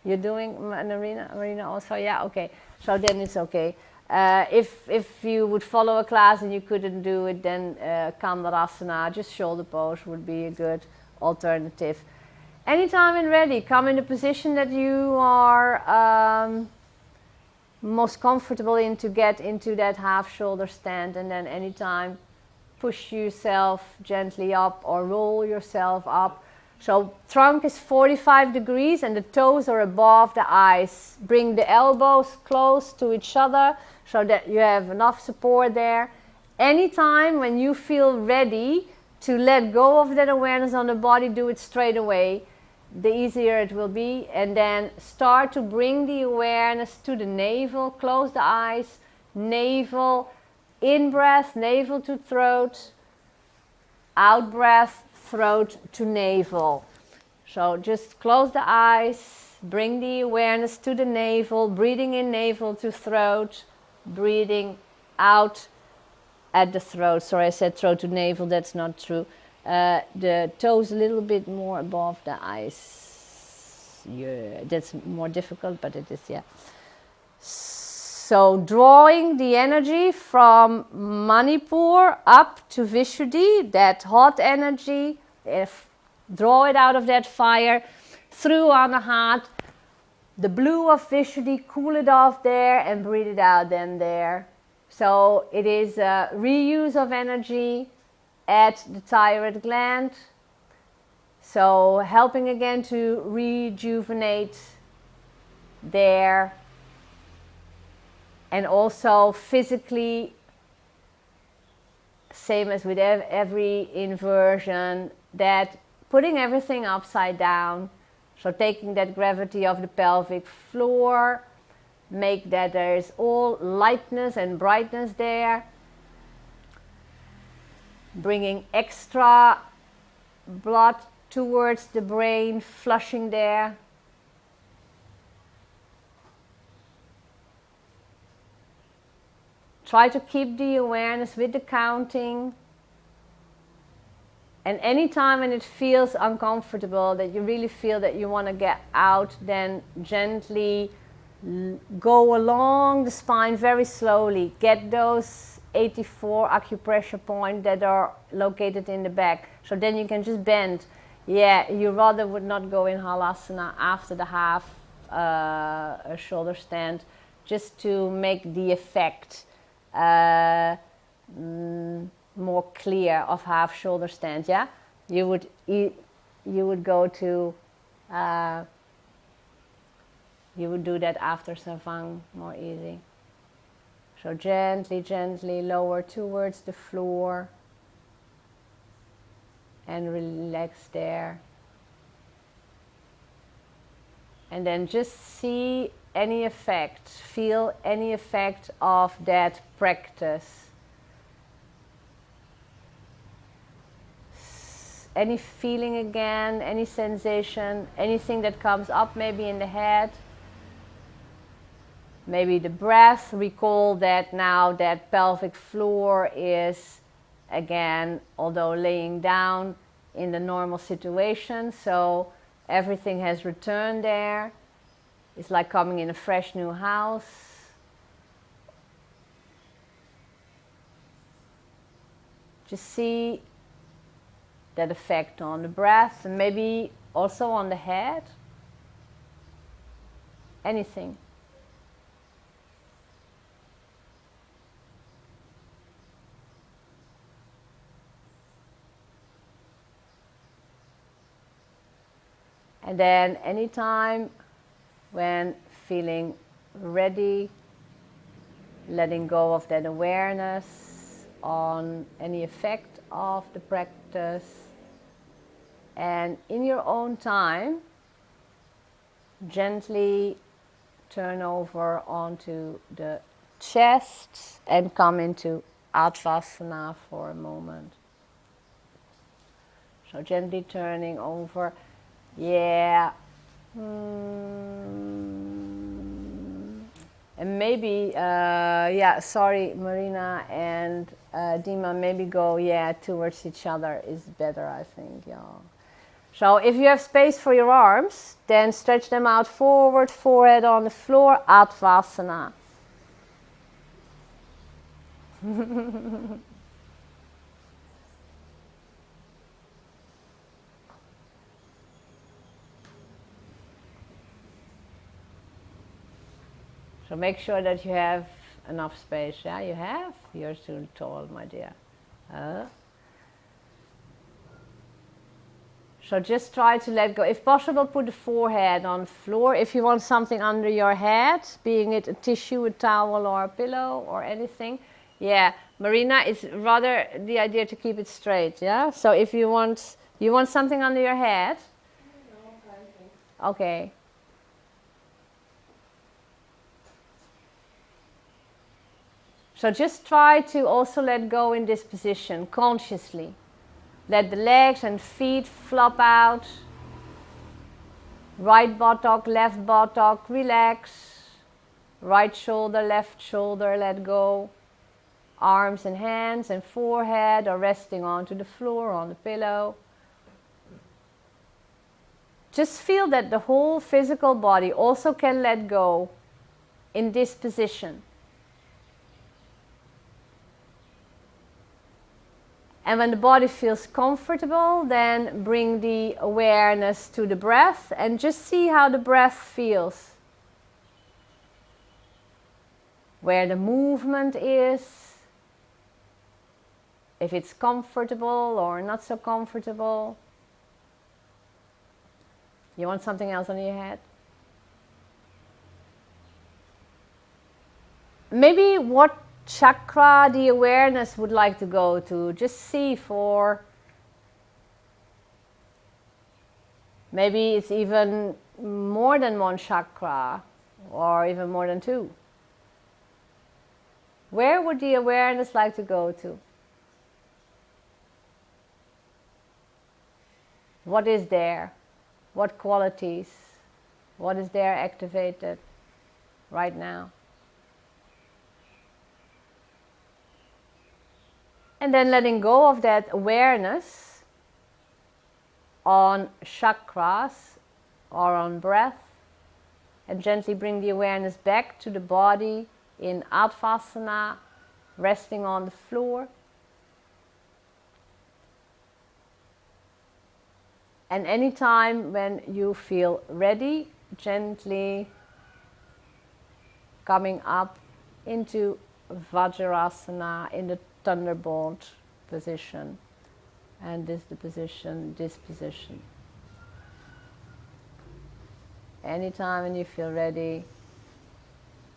You're doing Marina also? Yeah, okay. So then it's okay. If you would follow a class and you couldn't do it, then Kandarasana, just shoulder pose would be a good alternative. Anytime and ready, come in the position that you are most comfortable in to get into that half shoulder stand, and then anytime push yourself gently up or roll yourself up. So trunk is 45 degrees and the toes are above the eyes. Bring the elbows close to each other so that you have enough support there. Anytime when you feel ready to let go of that awareness on the body, do it straight away. The easier it will be. And then start to bring the awareness to the navel. Close the eyes. Navel, in breath, navel to throat. Out breath, throat to navel. So just close the eyes. Bring the awareness to the navel. Breathing in, navel to throat. Breathing out at the throat. Sorry, I said throat to navel. That's not true. The toes a little bit more above the eyes. Yeah, that's more difficult, but it is, yeah. So drawing the energy from Manipur up to Vishuddhi, that hot energy, draw it out of that fire, through on the heart, the blue of Vishuddhi, cool it off there and breathe it out then there. So it is a reuse of energy at the thyroid gland, so helping again to rejuvenate there, and also physically, same as with every inversion, that putting everything upside down, so taking that gravity of the pelvic floor, make that there is all lightness and brightness there. Bringing extra blood towards the brain, flushing there. Try to keep the awareness with the counting. And anytime when it feels uncomfortable, that you really feel that you want to get out, then gently go along the spine very slowly. Get those 84 acupressure points that are located in the back. So then you can just bend. Yeah, you rather would not go in halasana after the half shoulder stand, just to make the effect more clear of half shoulder stand. Yeah, you would go to you would do that after Savang, more easy. So gently, gently lower towards the floor and relax there. And then just see any effect, feel any effect of that practice. Any feeling again, any sensation, anything that comes up maybe in the head. Maybe the breath. Recall that now that pelvic floor is again, although laying down, in the normal situation. So everything has returned there. It's like coming in a fresh new house. Just see that effect on the breath and maybe also on the head. Anything. And then anytime when feeling ready, letting go of that awareness on any effect of the practice. And in your own time, gently turn over onto the chest and come into Advasana for a moment. So gently turning over. Yeah. And maybe, sorry, Marina and Dima, maybe go, towards each other is better, I think, yeah. So if you have space for your arms, then stretch them out forward, forehead on the floor, Advasana. So make sure that you have enough space. Yeah, you have? You're too tall, my dear. So just try to let go. If possible, put the forehead on the floor. If you want something under your head, being it a tissue, a towel, or a pillow, or anything. Yeah, Marina, it's rather the idea to keep it straight, yeah? So if you want something under your head? No, okay. So just try to also let go in this position, consciously. Let the legs and feet flop out. Right buttock, left buttock, relax. Right shoulder, left shoulder, let go. Arms and hands and forehead are resting onto the floor, on the pillow. Just feel that the whole physical body also can let go in this position. And when the body feels comfortable, then bring the awareness to the breath and just see how the breath feels. Where the movement is, if it's comfortable or not so comfortable. You want something else on your head? Maybe what chakra the awareness would like to go to. Just see for, maybe it's even more than one chakra or even more than two. Where would the awareness like to go to? What is there? What qualities? What is there activated right now? And then letting go of that awareness on chakras or on breath, and gently bring the awareness back to the body in Advasana, resting on the floor. And anytime when you feel ready, gently coming up into Vajrasana in the thunderbolt position. And this position. Anytime when you feel ready,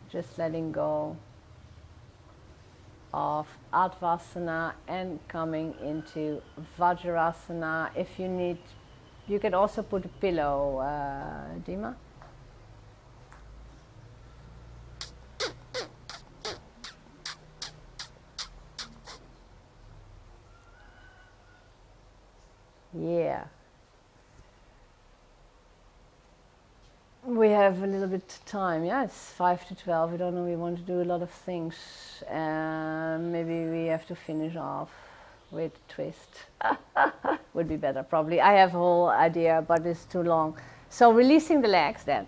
just letting go of Advasana and coming into Vajrasana. If you need, you can also put a pillow, Dima. Yeah. We have a little bit of time, yeah, it's 5 to 12, we don't know, we want to do a lot of things. Maybe we have to finish off with a twist. Would be better, probably. I have a whole idea, but it's too long. So releasing the legs then.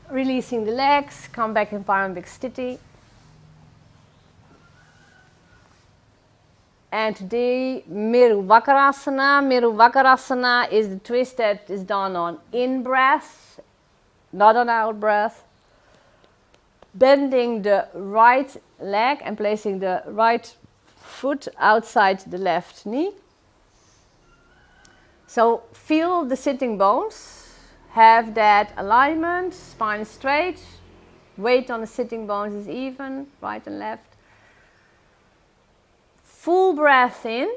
Releasing the legs, come back in Paramvik Sthiti. And today, Mary Verkuyl. Mary Verkuyl is the twist that is done on in-breath, not on out-breath. Bending the right leg and placing the right foot outside the left knee. So feel the sitting bones, have that alignment, spine straight, weight on the sitting bones is even, right and left. Full breath in,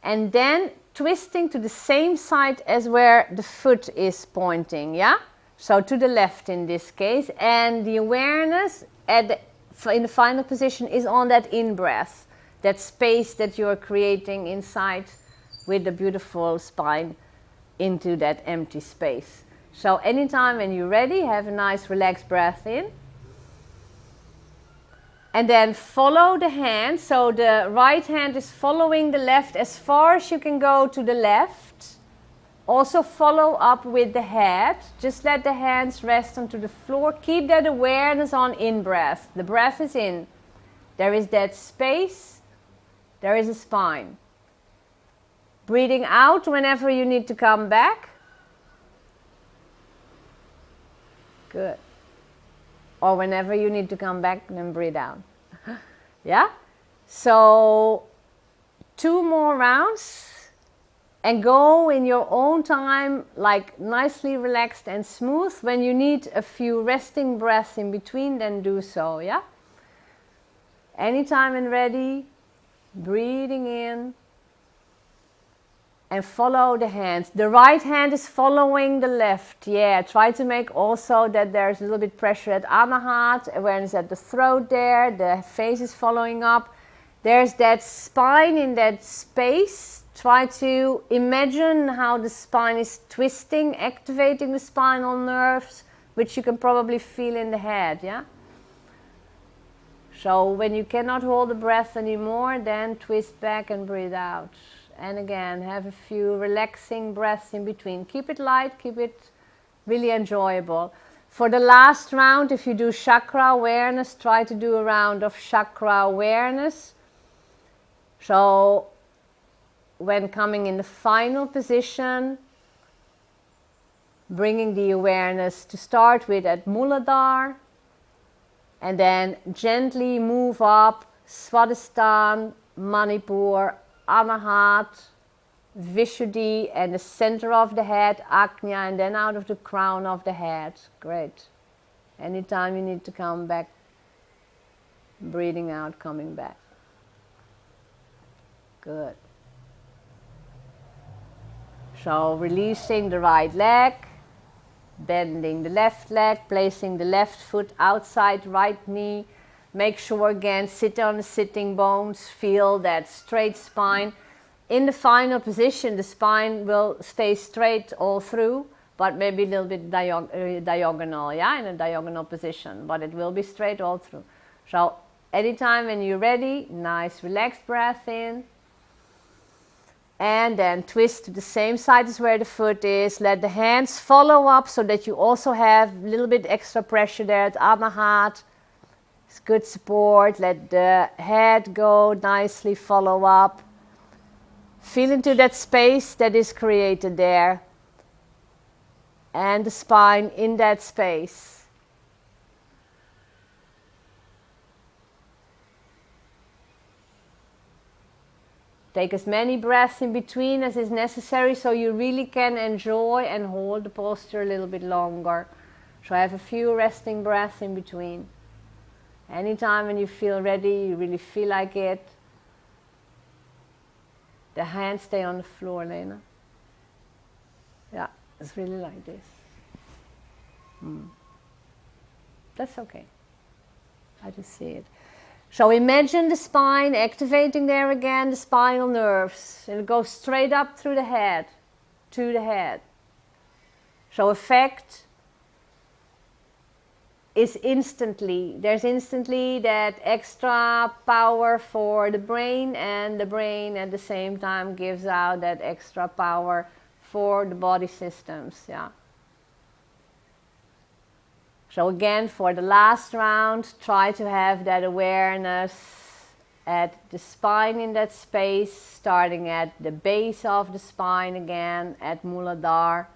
and then twisting to the same side as where the foot is pointing, yeah? So to the left in this case, and the awareness in the final position is on that in-breath, that space that you're creating inside with the beautiful spine into that empty space. So anytime when you're ready, have a nice relaxed breath in. And then follow the hand, so the right hand is following the left as far as you can go to the left. Also follow up with the head, just let the hands rest onto the floor. Keep that awareness on in-breath. The breath is in. There is that space, there is a spine. Breathing out whenever you need to come back. Good. Or whenever you need to come back, then breathe out. Yeah? So 2 more rounds and go in your own time, like nicely relaxed and smooth. When you need a few resting breaths in between, then do so, yeah? Anytime and ready, breathing in. And follow the hands. The right hand is following the left. Yeah, try to make also that there's a little bit pressure at Anahat, awareness at the throat there, the face is following up. There's that spine in that space. Try to imagine how the spine is twisting, activating the spinal nerves, which you can probably feel in the head, yeah? So when you cannot hold the breath anymore, then twist back and breathe out. And again, have a few relaxing breaths in between. Keep it light, keep it really enjoyable. For the last round, if you do chakra awareness, try to do a round of chakra awareness. So, when coming in the final position, bringing the awareness to start with at Muladhara, and then gently move up Swadhisthana, Manipur, Anahat, Vishuddhi, and the center of the head, Ajna, and then out of the crown of the head. Great. Anytime you need to come back, breathing out, coming back. Good. So releasing the right leg, bending the left leg, placing the left foot outside right knee. Make sure again, sit on the sitting bones, feel that straight spine. In the final position, the spine will stay straight all through, but maybe a little bit diagonal, yeah, in a diagonal position, but it will be straight all through. So anytime when you're ready, nice relaxed breath in. And then twist to the same side as where the foot is. Let the hands follow up so that you also have a little bit extra pressure there at Anahat. It's good support. Let the head go nicely, follow up. Feel into that space that is created there. And the spine in that space. Take as many breaths in between as is necessary so you really can enjoy and hold the posture a little bit longer. So have a few resting breaths in between. Anytime when you feel ready, you really feel like it. The hands stay on the floor, Lena. Yeah, it's really like this. That's okay. I just see it. So imagine the spine activating there again, the spinal nerves. And it goes straight up through the head, to the head. So effect is instantly. There's instantly that extra power for the brain, and the brain at the same time gives out that extra power for the body systems. Yeah. So again, for the last round, try to have that awareness at the spine in that space, starting at the base of the spine again, at Muladhara,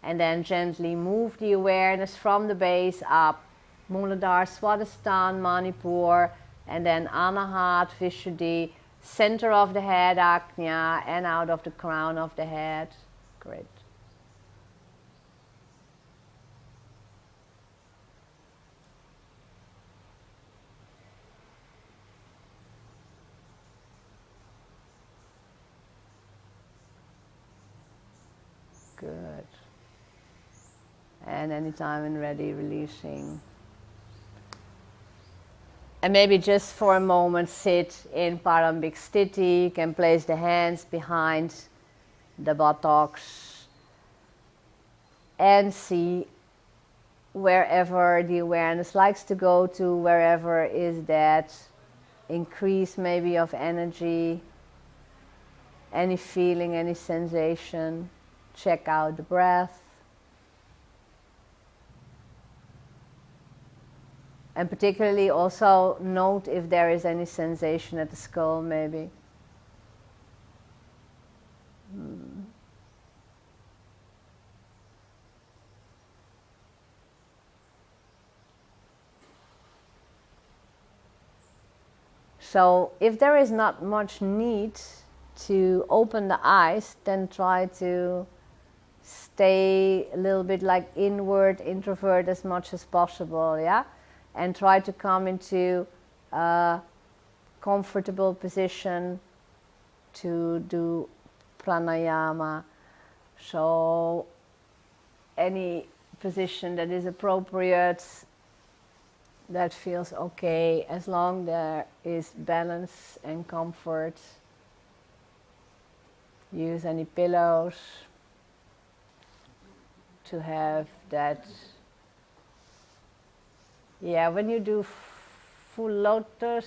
and then gently move the awareness from the base up. Muladhara, Swadhisthana, Manipur, and then Anahat, Vishuddhi, center of the head, Ajna, and out of the crown of the head. Great. Good. And anytime when ready, releasing. And maybe just for a moment sit in Parambik Sthiti. You can place the hands behind the buttocks and see wherever the awareness likes to go to, wherever is that increase maybe of energy, any feeling, any sensation. Check out the breath. And particularly also note if there is any sensation at the skull maybe. So if there is not much need to open the eyes, then try to stay a little bit like inward, introvert as much as possible, yeah? And try to come into a comfortable position to do pranayama. So any position that is appropriate, that feels okay, as long there is balance and comfort. Use any pillows to have that. Yeah, when you do full lotus,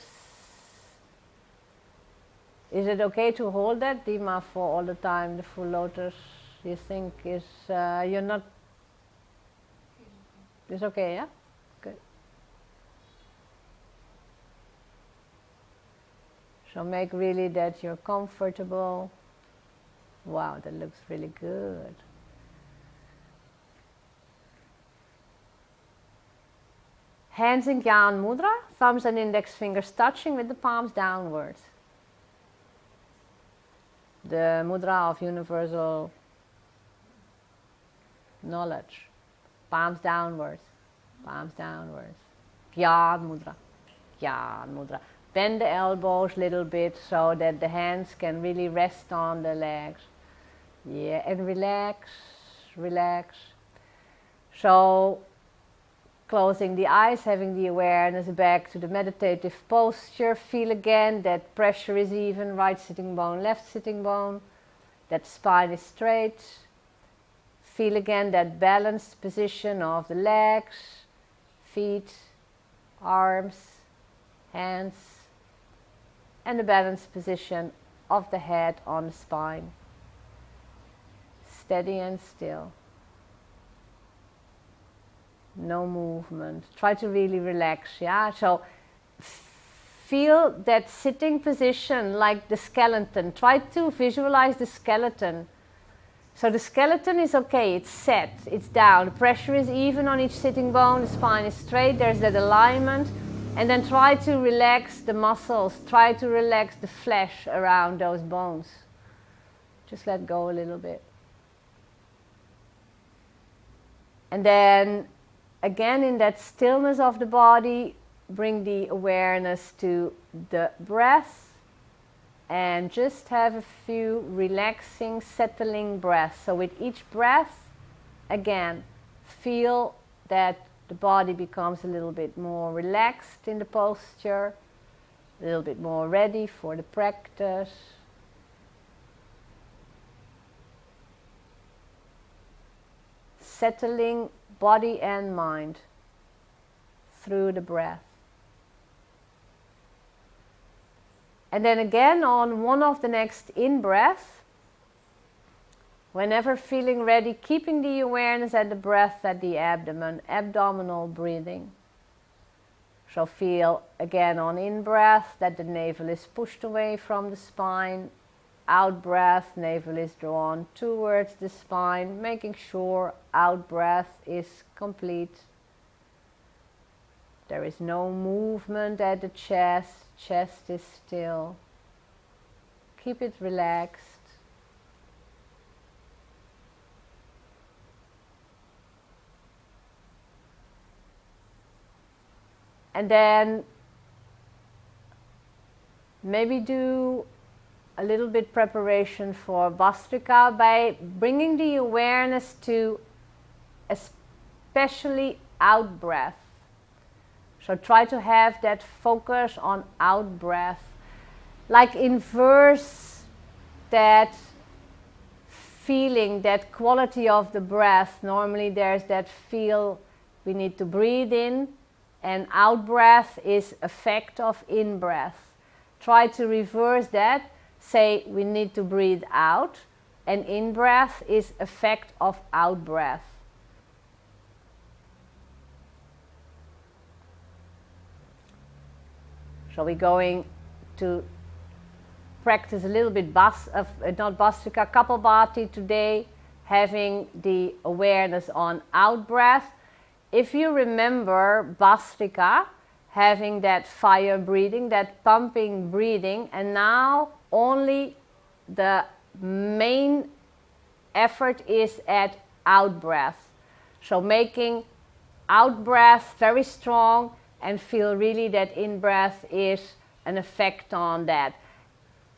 is it okay to hold that, Dima, for all the time, the full lotus? You think is, you're not, it's okay, yeah? Good. So make really that you're comfortable. Wow, that looks really good. Hands in Gyan Mudra, thumbs and index fingers touching with the palms downwards. The mudra of universal knowledge. Palms downwards, palms downwards. Gyan Mudra, Gyan Mudra. Bend the elbows a little bit so that the hands can really rest on the legs. Yeah, and relax, relax. So, closing the eyes, having the awareness back to the meditative posture. Feel again that pressure is even, right sitting bone, left sitting bone. That spine is straight. Feel again that balanced position of the legs, feet, arms, hands, and the balanced position of the head on the spine. Steady and still. No movement. Try to really relax, yeah? So feel that sitting position like the skeleton. Try to visualize the skeleton. So the skeleton is okay, it's set, it's down. The pressure is even on each sitting bone, the spine is straight, there's that alignment. And then try to relax the muscles, try to relax the flesh around those bones. Just let go a little bit. And then again, in that stillness of the body, bring the awareness to the breath and just have a few relaxing, settling breaths. So with each breath, again, feel that the body becomes a little bit more relaxed in the posture, a little bit more ready for the practice. Settling body and mind through the breath. And then again on one of the next in-breaths, whenever feeling ready, keeping the awareness at the breath at the abdomen, abdominal breathing. So feel again on in-breath that the navel is pushed away from the spine, out-breath, navel is drawn towards the spine, making sure out-breath is complete. There is no movement at the chest, chest is still. Keep it relaxed. And then maybe do a little bit preparation for Bhastrika by bringing the awareness to especially out breath. So try to have that focus on out breath. Like inverse that feeling, that quality of the breath. Normally there's that feel we need to breathe in, and out breath is effect of in breath. Try to reverse that. Say we need to breathe out, and in breath is effect of out breath. So we're going to practice a little bit not Bhastrika, Kapalbhati today, having the awareness on out breath. If you remember Bhastrika, having that fire breathing, that pumping breathing, and now only the main effort is at out breath. So making out breath very strong and feel really that in breath is an effect on that.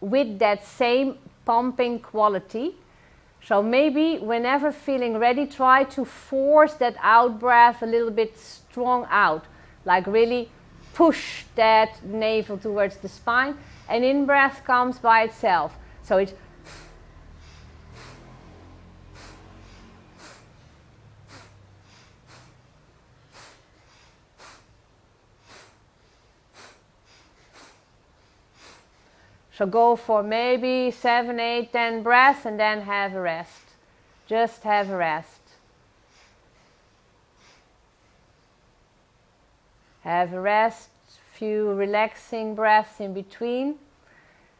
With that same pumping quality. So maybe whenever feeling ready, try to force that out breath a little bit strong out. Like really push that navel towards the spine, and in breath comes by itself. So it's so go for maybe 7, 8, 10 breaths and then have a rest. Just have a rest. Have a rest, few relaxing breaths in between.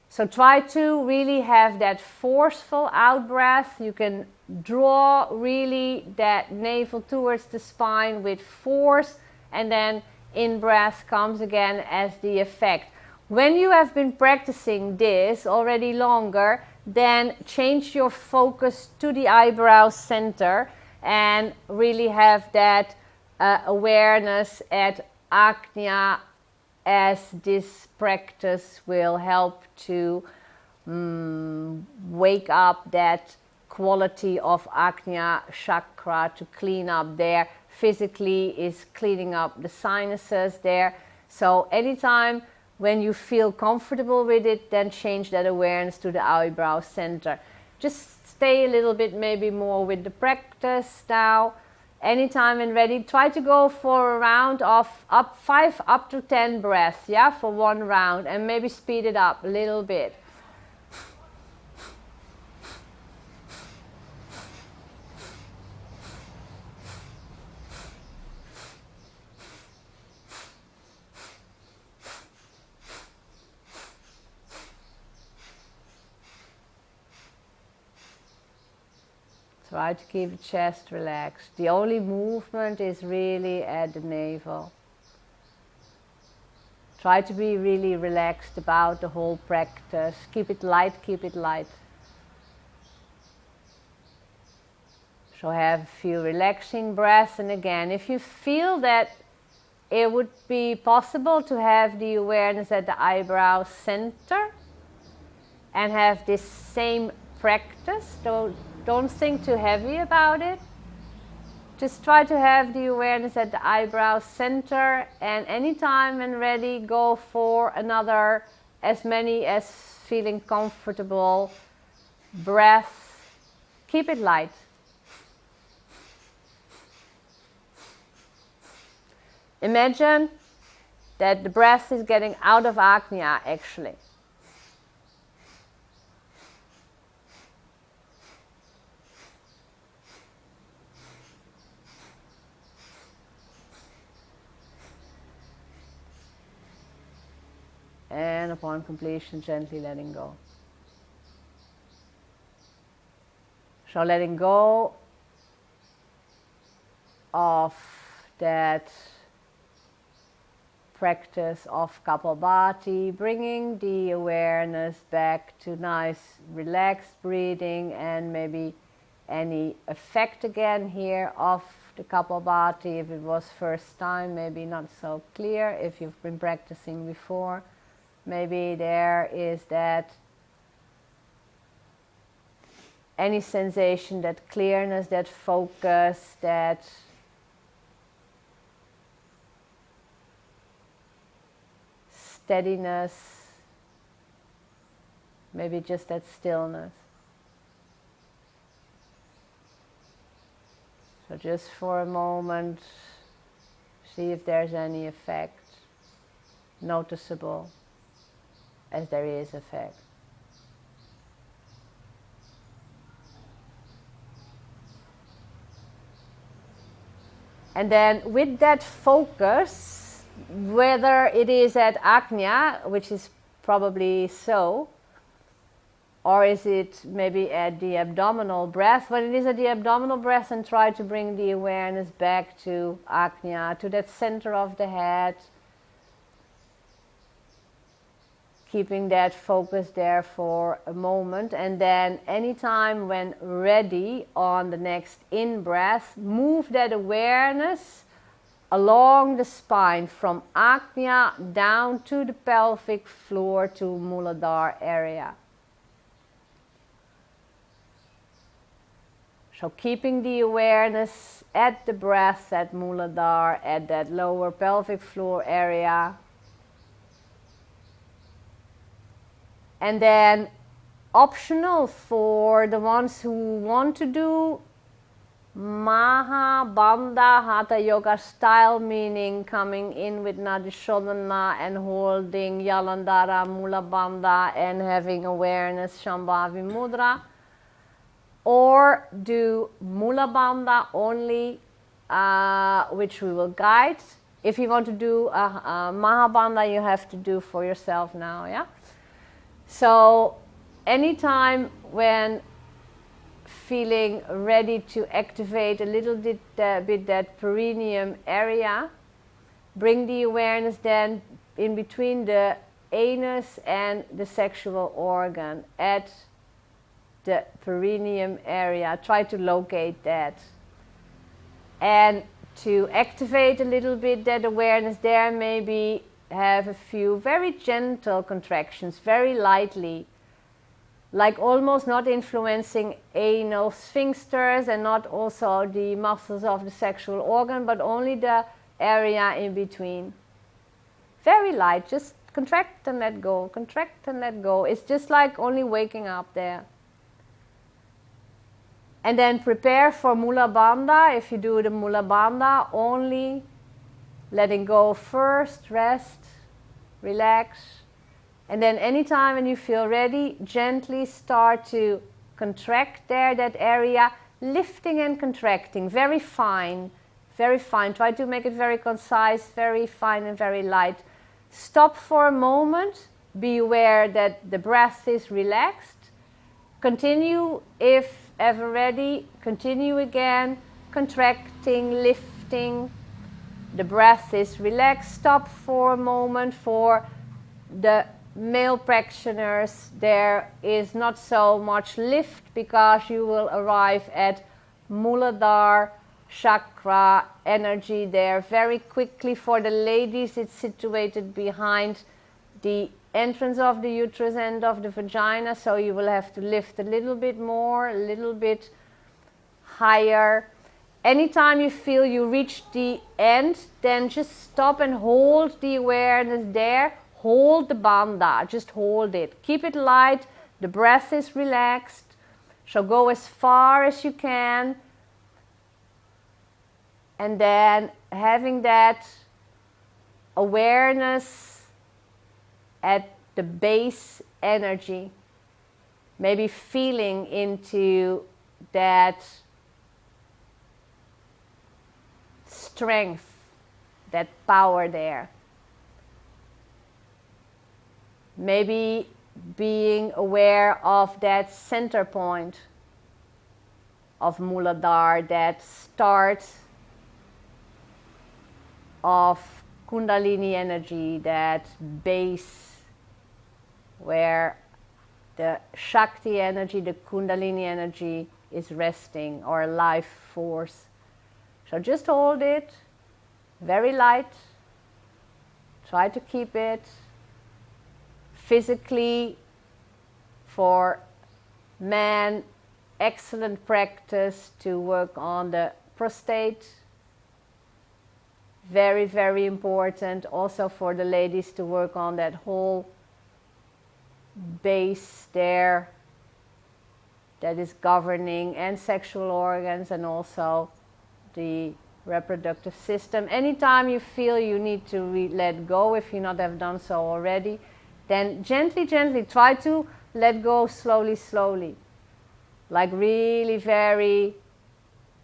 So try to really have that forceful out breath. You can draw really that navel towards the spine with force, and then in breath comes again as the effect. When you have been practicing this already longer, then change your focus to the eyebrow center and really have that awareness at Ajna, as this practice will help to wake up that quality of Ajna chakra, to clean up there. Physically is cleaning up the sinuses there. So anytime when you feel comfortable with it, then change that awareness to the eyebrow center. Just stay a little bit maybe more with the practice now, anytime when ready, try to go for a round of 5 up to 10 breaths, yeah, for one round, and maybe speed it up a little bit. Try to keep the chest relaxed. The only movement is really at the navel. Try to be really relaxed about the whole practice. Keep it light, keep it light. So have a few relaxing breaths, and again, if you feel that it would be possible to have the awareness at the eyebrow center and have this same practice, don't think too heavy about it. Just try to have the awareness at the eyebrow center, and anytime when ready, go for another, as many as feeling comfortable breaths. Keep it light. Imagine that the breath is getting out of Ajna actually. And upon completion, gently letting go. So letting go of that practice of Kapalbhati, bringing the awareness back to nice relaxed breathing, and maybe any effect again here of the Kapalbhati. If it was first time, maybe not so clear. If you've been practicing before, maybe there is that any sensation, that clearness, that focus, that steadiness, maybe just that stillness. So just for a moment, see if there's any effect noticeable, as there is effect. And then with that focus, whether it is at Ajna, which is probably so, or is it maybe at the abdominal breath? When it is at the abdominal breath, and try to bring the awareness back to Ajna, to that center of the head, keeping that focus there for a moment, and then anytime when ready on the next in-breath, move that awareness along the spine from Ajna down to the pelvic floor to Muladhara area. So keeping the awareness at the breath, at Muladhara, at that lower pelvic floor area. And then optional for the ones who want to do Mahabandha Hatha Yoga style, meaning coming in with Nadishodhana and holding Yalandhara Mula Bandha and having awareness Shambhavi Mudra, or do Mula Bandha only, which we will guide. If you want to do Mahabandha, you have to do for yourself now, yeah? So anytime when feeling ready to activate a little bit that perineum area, bring the awareness then in between the anus and the sexual organ at the perineum area. Try to locate that. And to activate a little bit that awareness there, maybe have a few very gentle contractions, very lightly, like almost not influencing anal sphincters and not also the muscles of the sexual organ, but only the area in between. Very light, just contract and let go, contract and let go. It's just like only waking up there. And then prepare for Mula Bandha. If you do the Mula Bandha, only letting go first, rest, relax. And then anytime when you feel ready, gently start to contract there, that area, lifting and contracting, very fine, very fine. Try to make it very concise, very fine and very light. Stop for a moment, be aware that the breath is relaxed. Continue if ever ready, continue again, contracting, lifting. The breath is relaxed. Stop for a moment. For the male practitioners, there is not so much lift because you will arrive at Muladhara chakra energy there very quickly. For the ladies, it's situated behind the entrance of the uterus and of the vagina, so you will have to lift a little bit more, a little bit higher. Anytime you feel you reach the end, then just stop and hold the awareness there. Hold the bandha, just hold it. Keep it light, the breath is relaxed, so go as far as you can. And then having that awareness at the base energy, maybe feeling into that strength, that power there. Maybe being aware of that center point of Muladhara, that start of Kundalini energy, that base where the Shakti energy, the Kundalini energy is resting, or life force. So just hold it, very light. Try to keep it physically. For men, excellent practice to work on the prostate. Very, very important also for the ladies to work on that whole base there that is governing and sexual organs and also the reproductive system. Anytime you feel you need to let go, if you not have done so already, then gently, gently try to let go slowly, slowly. Like really very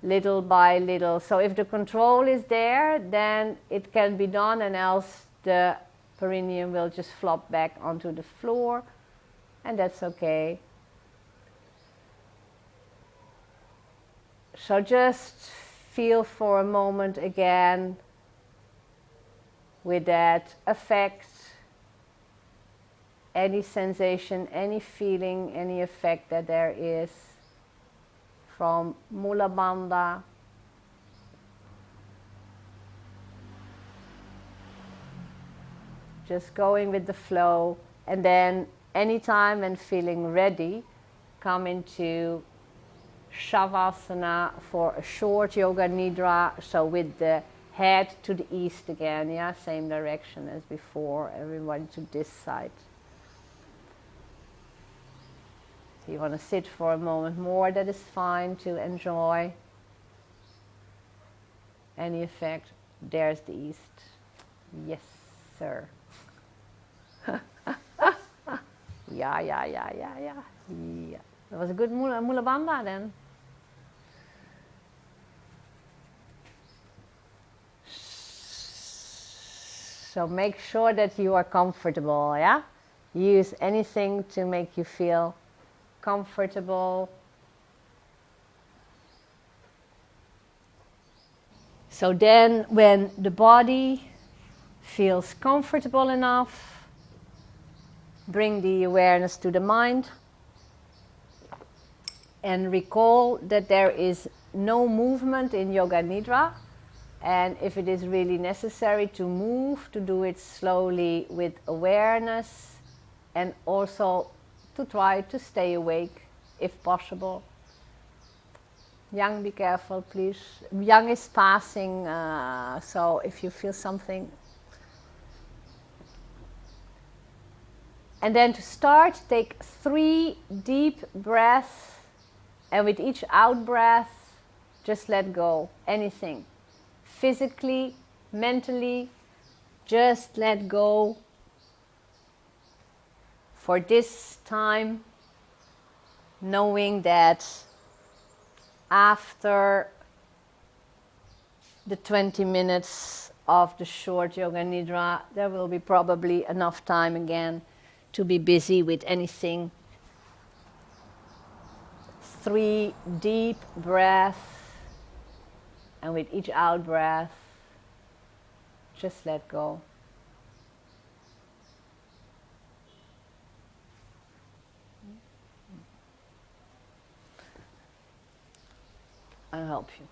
little by little. So if the control is there, then it can be done, and else the perineum will just flop back onto the floor, and that's okay. So just feel for a moment again with that effect, any sensation, any feeling, any effect that there is from Mula Bandha. Just going with the flow, and then anytime when feeling ready, come into Shavasana for a short yoga nidra, so with the head to the east again, yeah, same direction as before, everybody to this side. So you want to sit for a moment more, that is fine, to enjoy any effect. There's the east. Yes, sir. Yeah. That was a good Mula Bandha then. So make sure that you are comfortable, yeah? Use anything to make you feel comfortable. So then when the body feels comfortable enough, bring the awareness to the mind and recall that there is no movement in Yoga Nidra, and if it is really necessary to move, to do it slowly with awareness, and also to try to stay awake if possible. Yang, be careful please. Yang is passing, so if you feel something. And then to start, take 3 deep breaths And with each out breath, just let go. Anything. Physically, mentally, just let go. For this time, knowing that after the 20 minutes of the short yoga nidra, there will be probably enough time again to be busy with anything. 3 deep breaths, and with each out breath, just let go. I'll help you.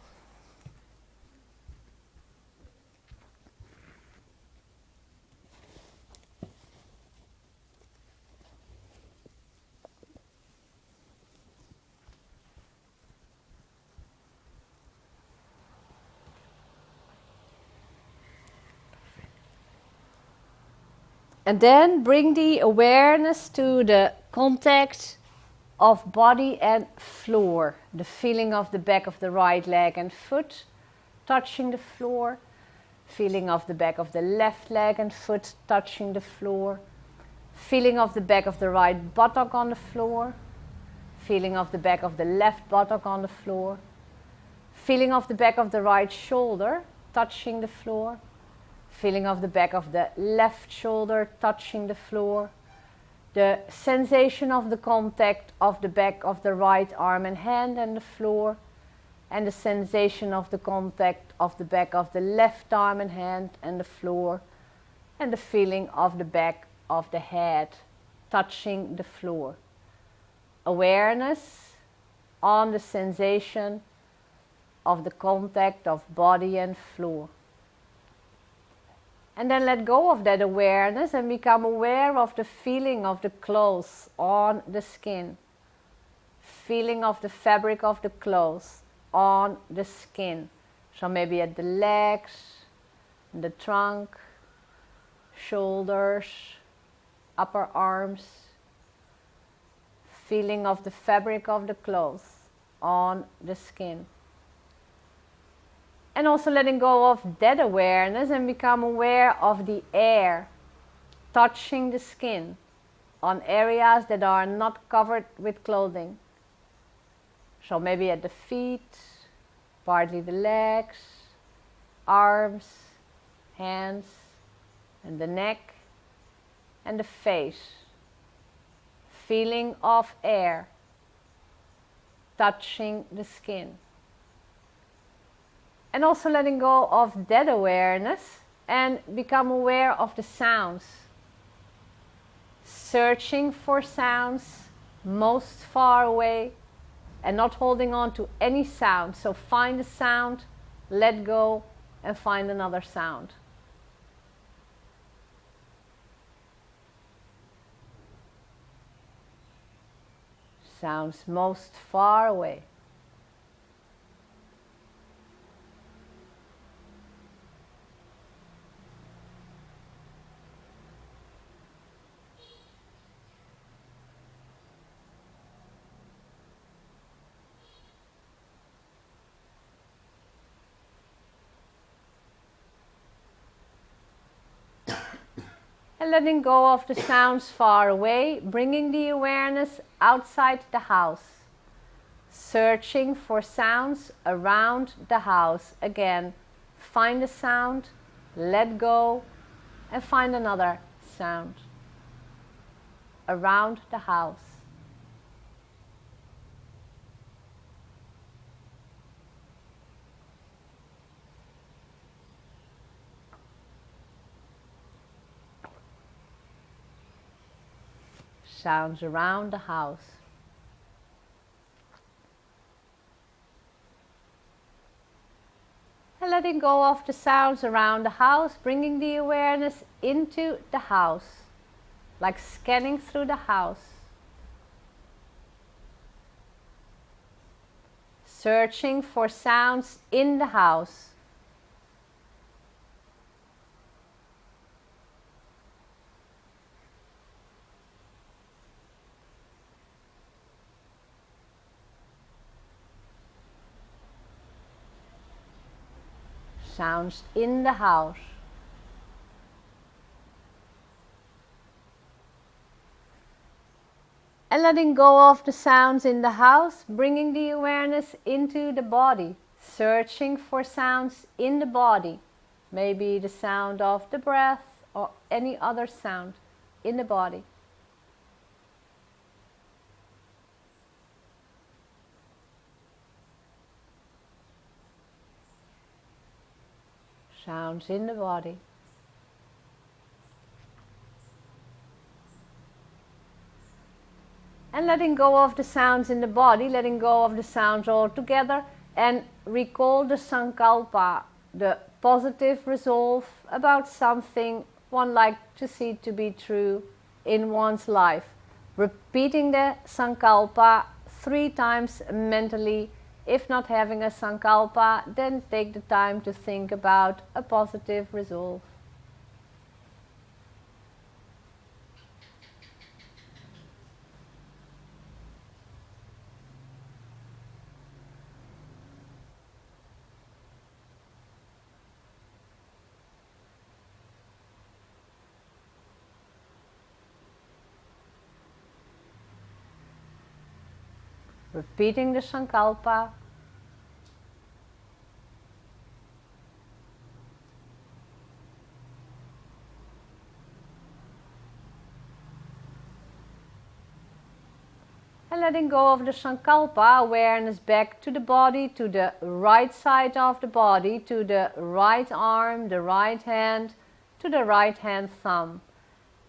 And then bring the awareness to the contact of body and floor. The feeling of the back of the right leg and foot touching the floor. Feeling of the back of the left leg and foot touching the floor. Feeling of the back of the right buttock on the floor. Feeling of the back of the left buttock on the floor. Feeling of the back of the right shoulder touching the floor. Feeling of the back of the left shoulder touching the floor. The sensation of the contact of the back of the right arm and hand and the floor. And the sensation of the contact of the back of the left arm and hand and the floor. And the feeling of the back of the head touching the floor. Awareness on the sensation of the contact of body and floor. And then let go of that awareness and become aware of the feeling of the clothes on the skin. Feeling of the fabric of the clothes on the skin. So maybe at the legs, the trunk, shoulders, upper arms. Feeling of the fabric of the clothes on the skin. And also letting go of that awareness and become aware of the air touching the skin on areas that are not covered with clothing. So maybe at the feet, partly the legs, arms, hands, and the neck, and the face. Feeling of air touching the skin. And also letting go of that awareness and become aware of the sounds. Searching for sounds most far away and not holding on to any sound. So find a sound, let go, and find another sound. Sounds most far away. And letting go of the sounds far away, bringing the awareness outside the house. Searching for sounds around the house. Again, find a sound, let go, and find another sound. Around the house. Sounds around the house. And letting go of the sounds around the house, bringing the awareness into the house, like scanning through the house. Searching for sounds in the house. sounds in the house. And letting go of the sounds in the house, bringing the awareness into the body, searching for sounds in the body. Maybe the sound of the breath or any other sound in the body. Sounds in the body. And letting go of the sounds in the body, letting go of the sounds altogether, and recall the sankalpa, the positive resolve about something one likes to see to be true in one's life. Repeating the sankalpa 3 times mentally. If not having a sankalpa, then take the time to think about a positive resolve. Repeating the sankalpa. And letting go of the sankalpa, awareness back to the body, to the right side of the body, to the right arm, the right hand, to the right hand thumb.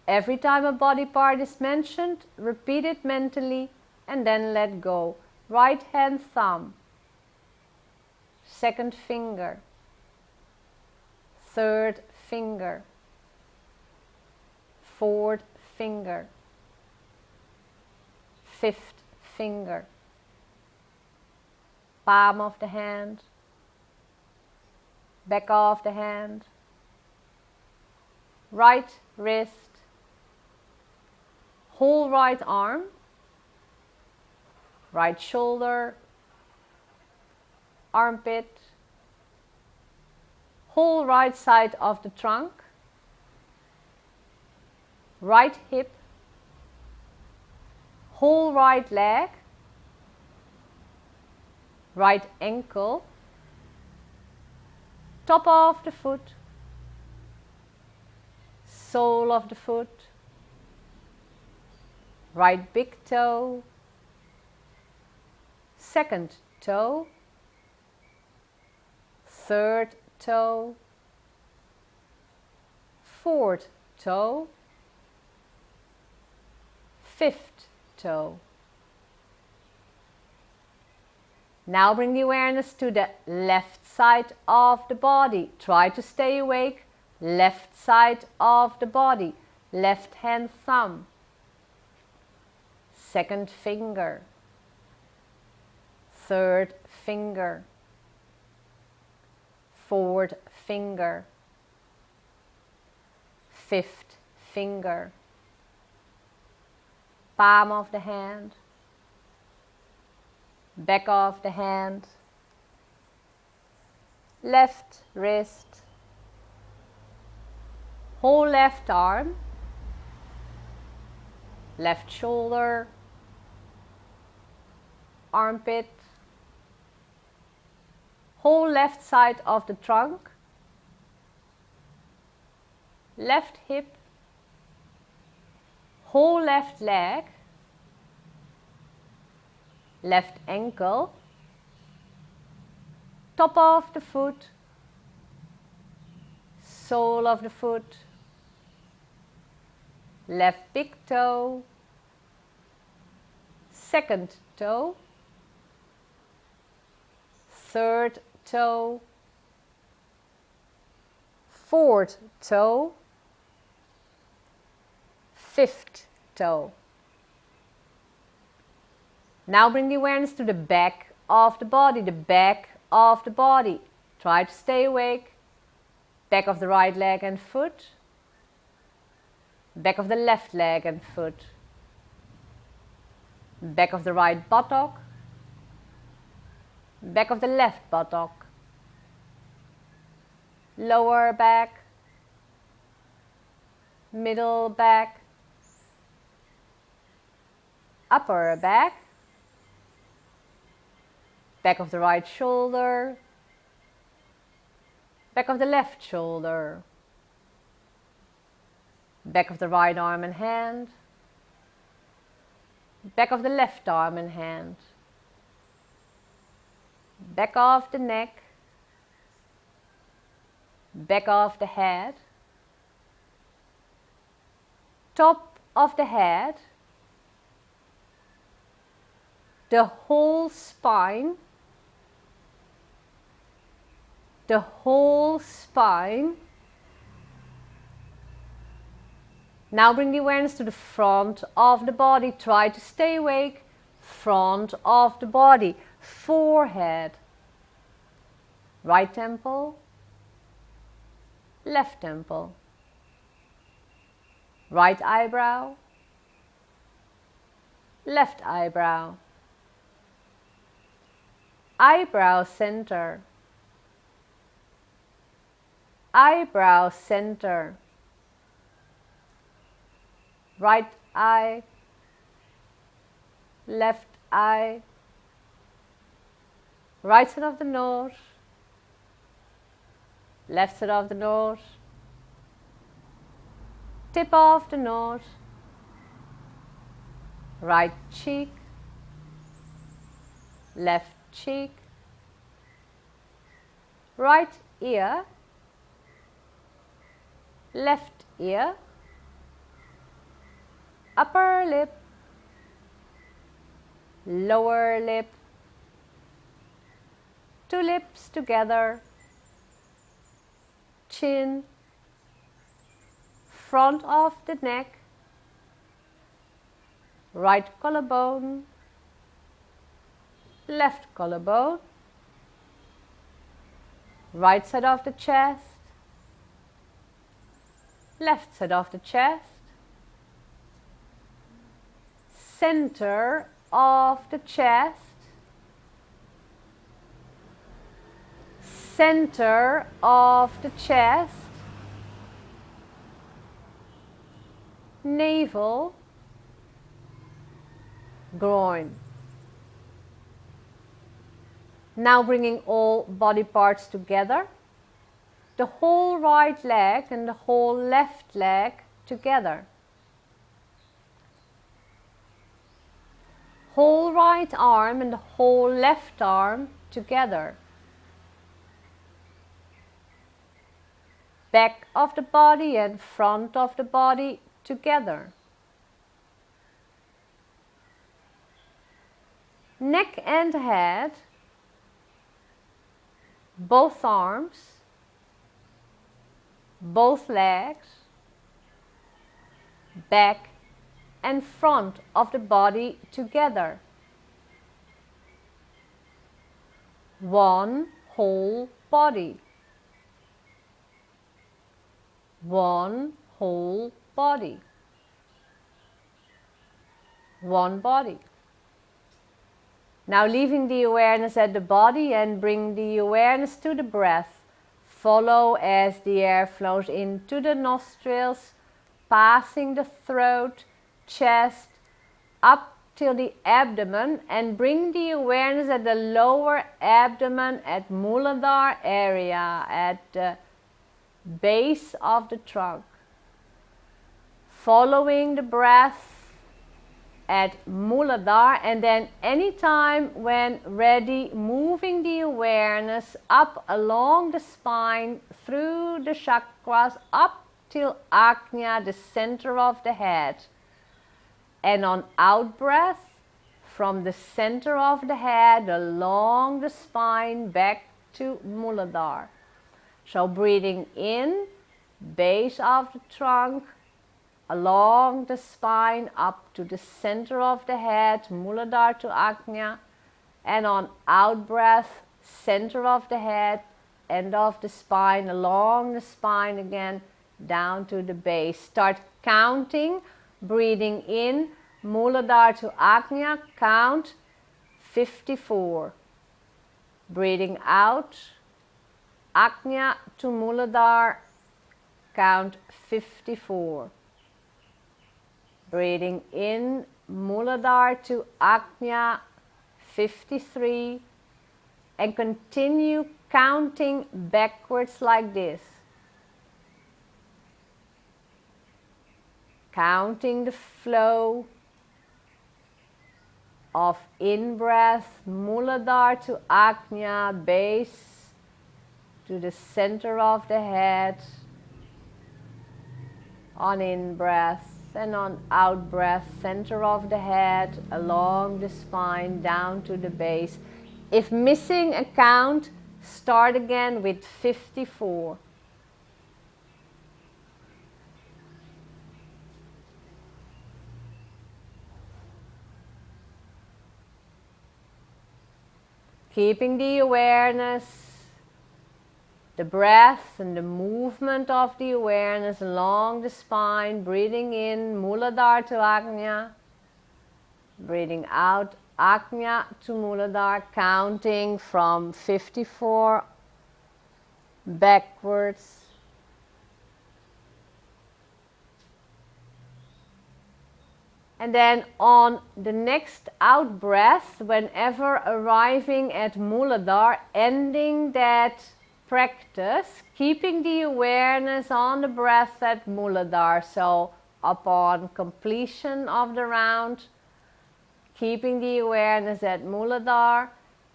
Every time a body part is mentioned, repeat it mentally and then let go. Right hand thumb, second finger, third finger, fourth finger, fifth finger, palm of the hand, back of the hand, right wrist, whole right arm, right shoulder, armpit, whole right side of the trunk, right hip, whole right leg, right ankle, top of the foot, sole of the foot, right big toe, second toe, third toe, fourth toe, fifth toe. Now bring the awareness to the left side of the body. Try to stay awake. Left side of the body. Left hand thumb. Second finger. Third finger. Fourth finger. Fifth finger. Palm of the hand. Back of the hand. Left wrist. Whole left arm. Left shoulder. Armpit. Whole left side of the trunk. Left hip. Whole left leg. Left ankle. Top of the foot. Sole of the foot. Left big toe. Second toe. Third toe. Fourth toe. Fifth toe. Now bring the awareness to the back of the body, the back of the body. Try to stay awake. Back of the right leg and foot. Back of the left leg and foot. Back of the right buttock. Back of the left buttock. lower back, middle back, upper back, back of the right shoulder, back of the left shoulder, back of the right arm and hand, back of the left arm and hand, back of the neck, back of the head, top of the head, the whole spine, the whole spine. Now bring the awareness to the front of the body. Try to stay awake. Front of the body, forehead, right temple, left temple, right eyebrow, left eyebrow, eyebrow center, eyebrow center, right eye, left eye, right side of the nose, left side of the nose, tip of the nose, right cheek, left cheek, right ear, left ear, upper lip, lower lip, two lips together, chin, front of the neck, right collarbone, left collarbone, right side of the chest, left side of the chest, center of the chest, center of the chest, navel, groin. Now bringing all body parts together, the whole right leg and the whole left leg together. Whole right arm and the whole left arm together. Back of the body and front of the body together. Neck and head, both arms, both legs, back and front of the body together. One whole body. One whole body. One body. Now leaving the awareness at the body and bring the awareness to the breath. Follow as the air flows into the nostrils, passing the throat, chest, up till the abdomen, and bring the awareness at the lower abdomen, at Muladhara area, at the base of the trunk. Following the breath at Muladhara, and then anytime when ready, moving the awareness up along the spine, through the chakras, up till Ajna, the center of the head. And on out breath, from the center of the head, along the spine, back to Muladhara. So breathing in, base of the trunk, along the spine, up to the center of the head, Muladhara to Ajna. And on out breath, center of the head, end of the spine, along the spine again, down to the base. Start counting. Breathing in, Muladhara to Ajna, count 54. Breathing out, Ajna to Muladhara, count 54. Breathing in Muladhara to Ajna, 53, and continue counting backwards like this. Counting the flow of in-breath, Muladhara to Ajna, base to the center of the head, on in-breath, and on out-breath, center of the head, along the spine, down to the base. If missing a count, start again with 54. Keeping the awareness, the breath and the movement of the awareness along the spine, breathing in Muladhara to Ajna, breathing out Ajna to Muladhara, counting from 54 backwards. And then on the next out breath, whenever arriving at Muladhara, ending that practice, keeping the awareness on the breath at Muladhara. So upon completion of the round, keeping the awareness at Muladhara,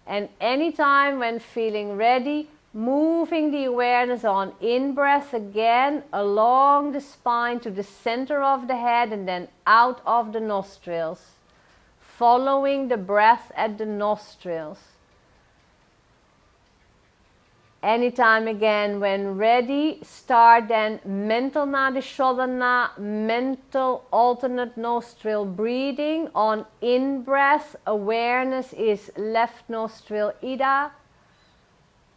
and anytime when feeling ready, moving the awareness on in-breath again along the spine to the center of the head and then out of the nostrils, following the breath at the nostrils. Anytime again when ready, start then mental nadishodhana, mental alternate nostril breathing. On in-breath, awareness is left nostril Ida.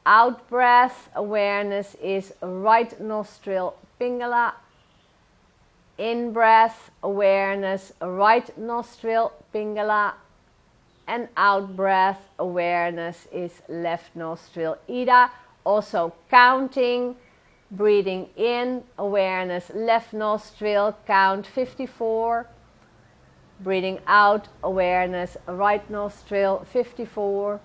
Out breath, awareness is right nostril Pingala. In breath, awareness right nostril Pingala. And out breath, awareness is left nostril Ida. Also counting, breathing in, awareness left nostril, count 54. Breathing out, awareness right nostril 54.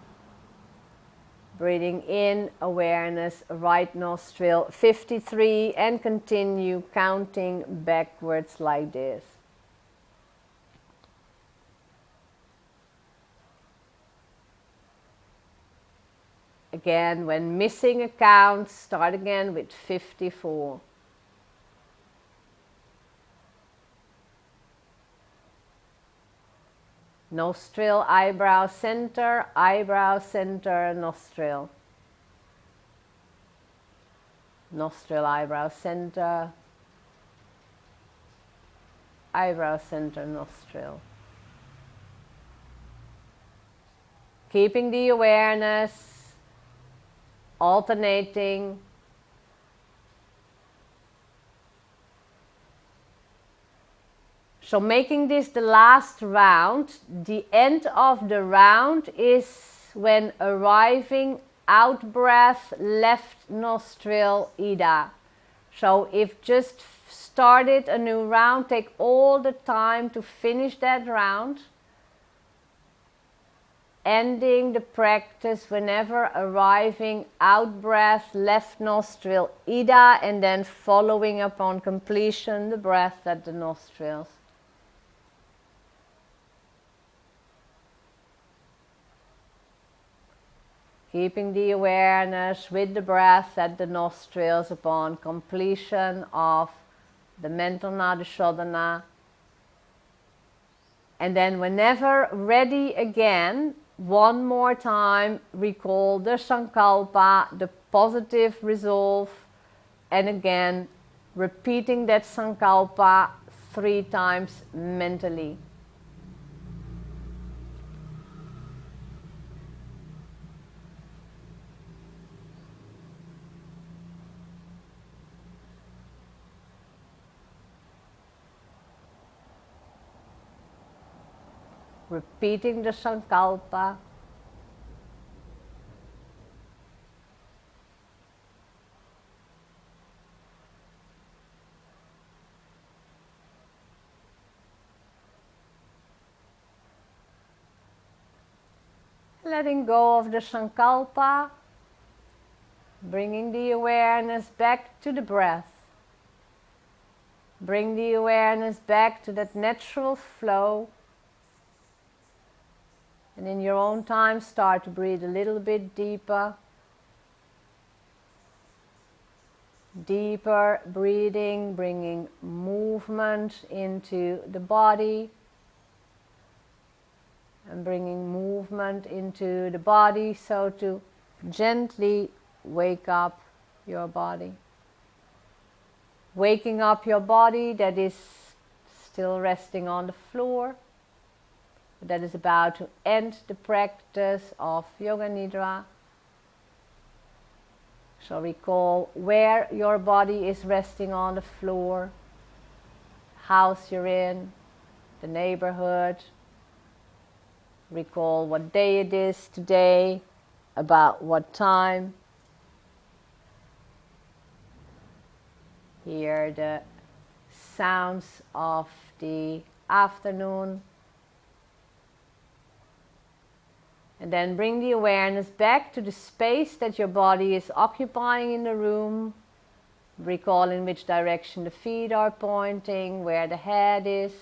Breathing in, awareness, right nostril, 53, and continue counting backwards like this. Again, when missing a count, start again with 54. Nostril, eyebrow center, nostril. Nostril, eyebrow center, nostril. Keeping the awareness, alternating. So making this the last round, the end of the round is when arriving out breath, left nostril Ida. So if just started a new round, take all the time to finish that round. Ending the practice whenever arriving out breath, left nostril Ida, and then following upon completion the breath at the nostrils. Keeping the awareness with the breath at the nostrils upon completion of the mental nadishodhana. And then whenever ready again, one more time, recall the sankalpa, the positive resolve, and again, repeating that sankalpa 3 times mentally. Repeating the sankalpa. Letting go of the sankalpa, bringing the awareness back to the breath. Bring the awareness back to that natural flow. And in your own time, start to breathe a little bit deeper. Deeper breathing, bringing movement into the body. And bringing movement into the body, so to gently wake up your body. Waking up your body that is still resting on the floor, that is about to end the practice of Yoga Nidra. So recall where your body is resting on the floor, house you're in, the neighborhood. Recall what day it is today, about what time. Hear the sounds of the afternoon. And then bring the awareness back to the space that your body is occupying in the room. Recall in which direction the feet are pointing, where the head is.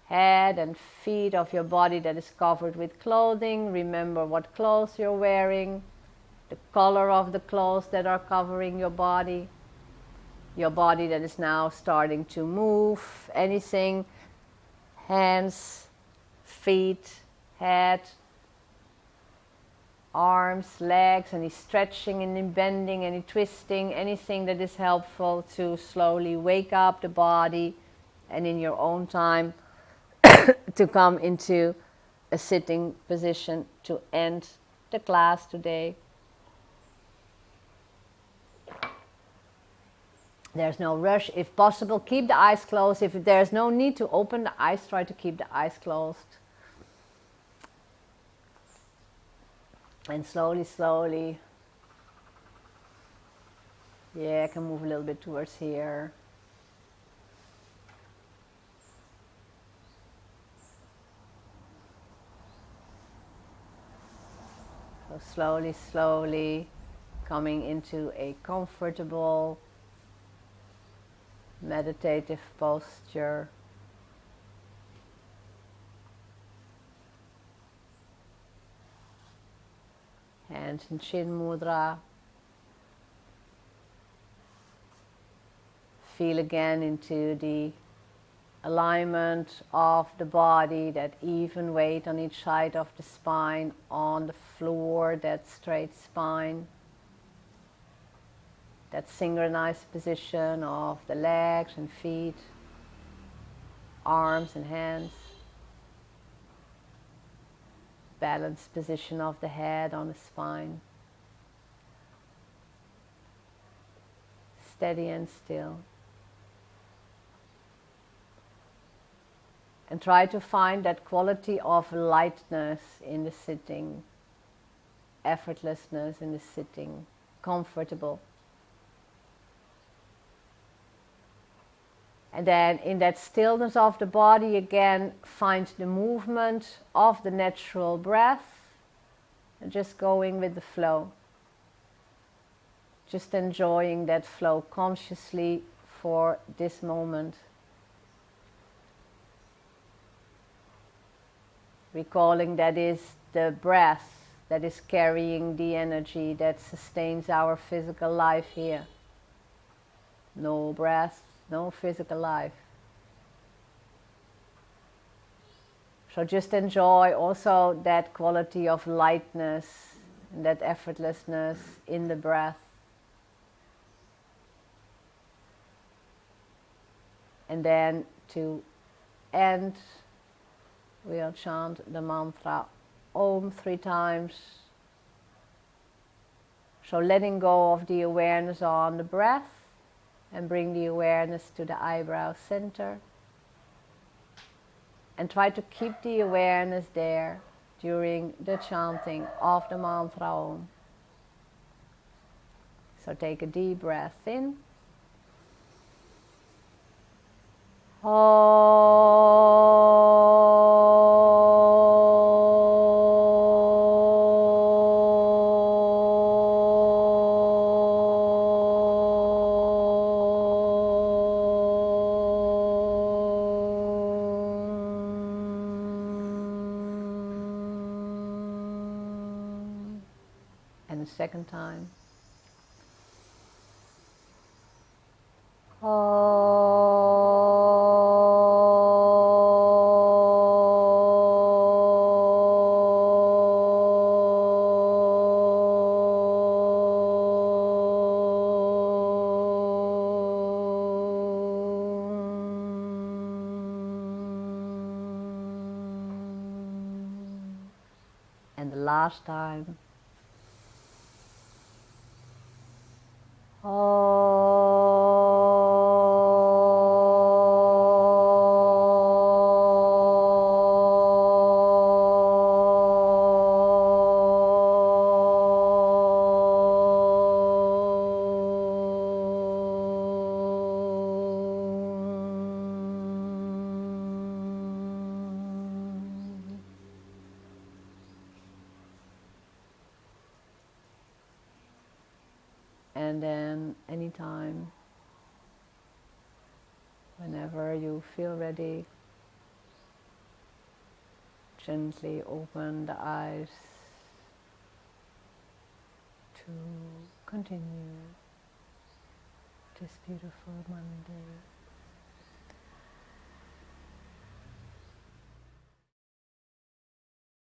Head and feet of your body that is covered with clothing. Remember what clothes you're wearing, the color of the clothes that are covering your body that is now starting to move. Anything, hands, feet, head, arms, legs, any stretching, any bending, any twisting, anything that is helpful to slowly wake up the body, and in your own time to come into a sitting position to end the class today. There's no rush. If possible, keep the eyes closed. If there's no need to open the eyes, try to keep the eyes closed. And slowly, slowly. Yeah, I can move a little bit towards here. So slowly, slowly coming into a comfortable meditative posture. Hands in Chin Mudra. Feel again into the alignment of the body, that even weight on each side of the spine, on the floor, that straight spine. That synchronized position of the legs and feet, arms and hands. Balanced position of the head on the spine. Steady and still. And try to find that quality of lightness in the sitting, effortlessness in the sitting, comfortable. And then in that stillness of the body again, find the movement of the natural breath and just going with the flow. Just enjoying that flow consciously for this moment. Recalling that is the breath that is carrying the energy that sustains our physical life here. No breath, no physical life. So just enjoy also that quality of lightness and that effortlessness in the breath. And then to end, we'll chant the mantra Om 3 times. So letting go of the awareness on the breath and bring the awareness to the eyebrow center. And try to keep the awareness there during the chanting of the mantra Om. So take a deep breath in. Om. second time. And the last time. And then anytime, whenever you feel ready, gently open the eyes to continue this beautiful Monday.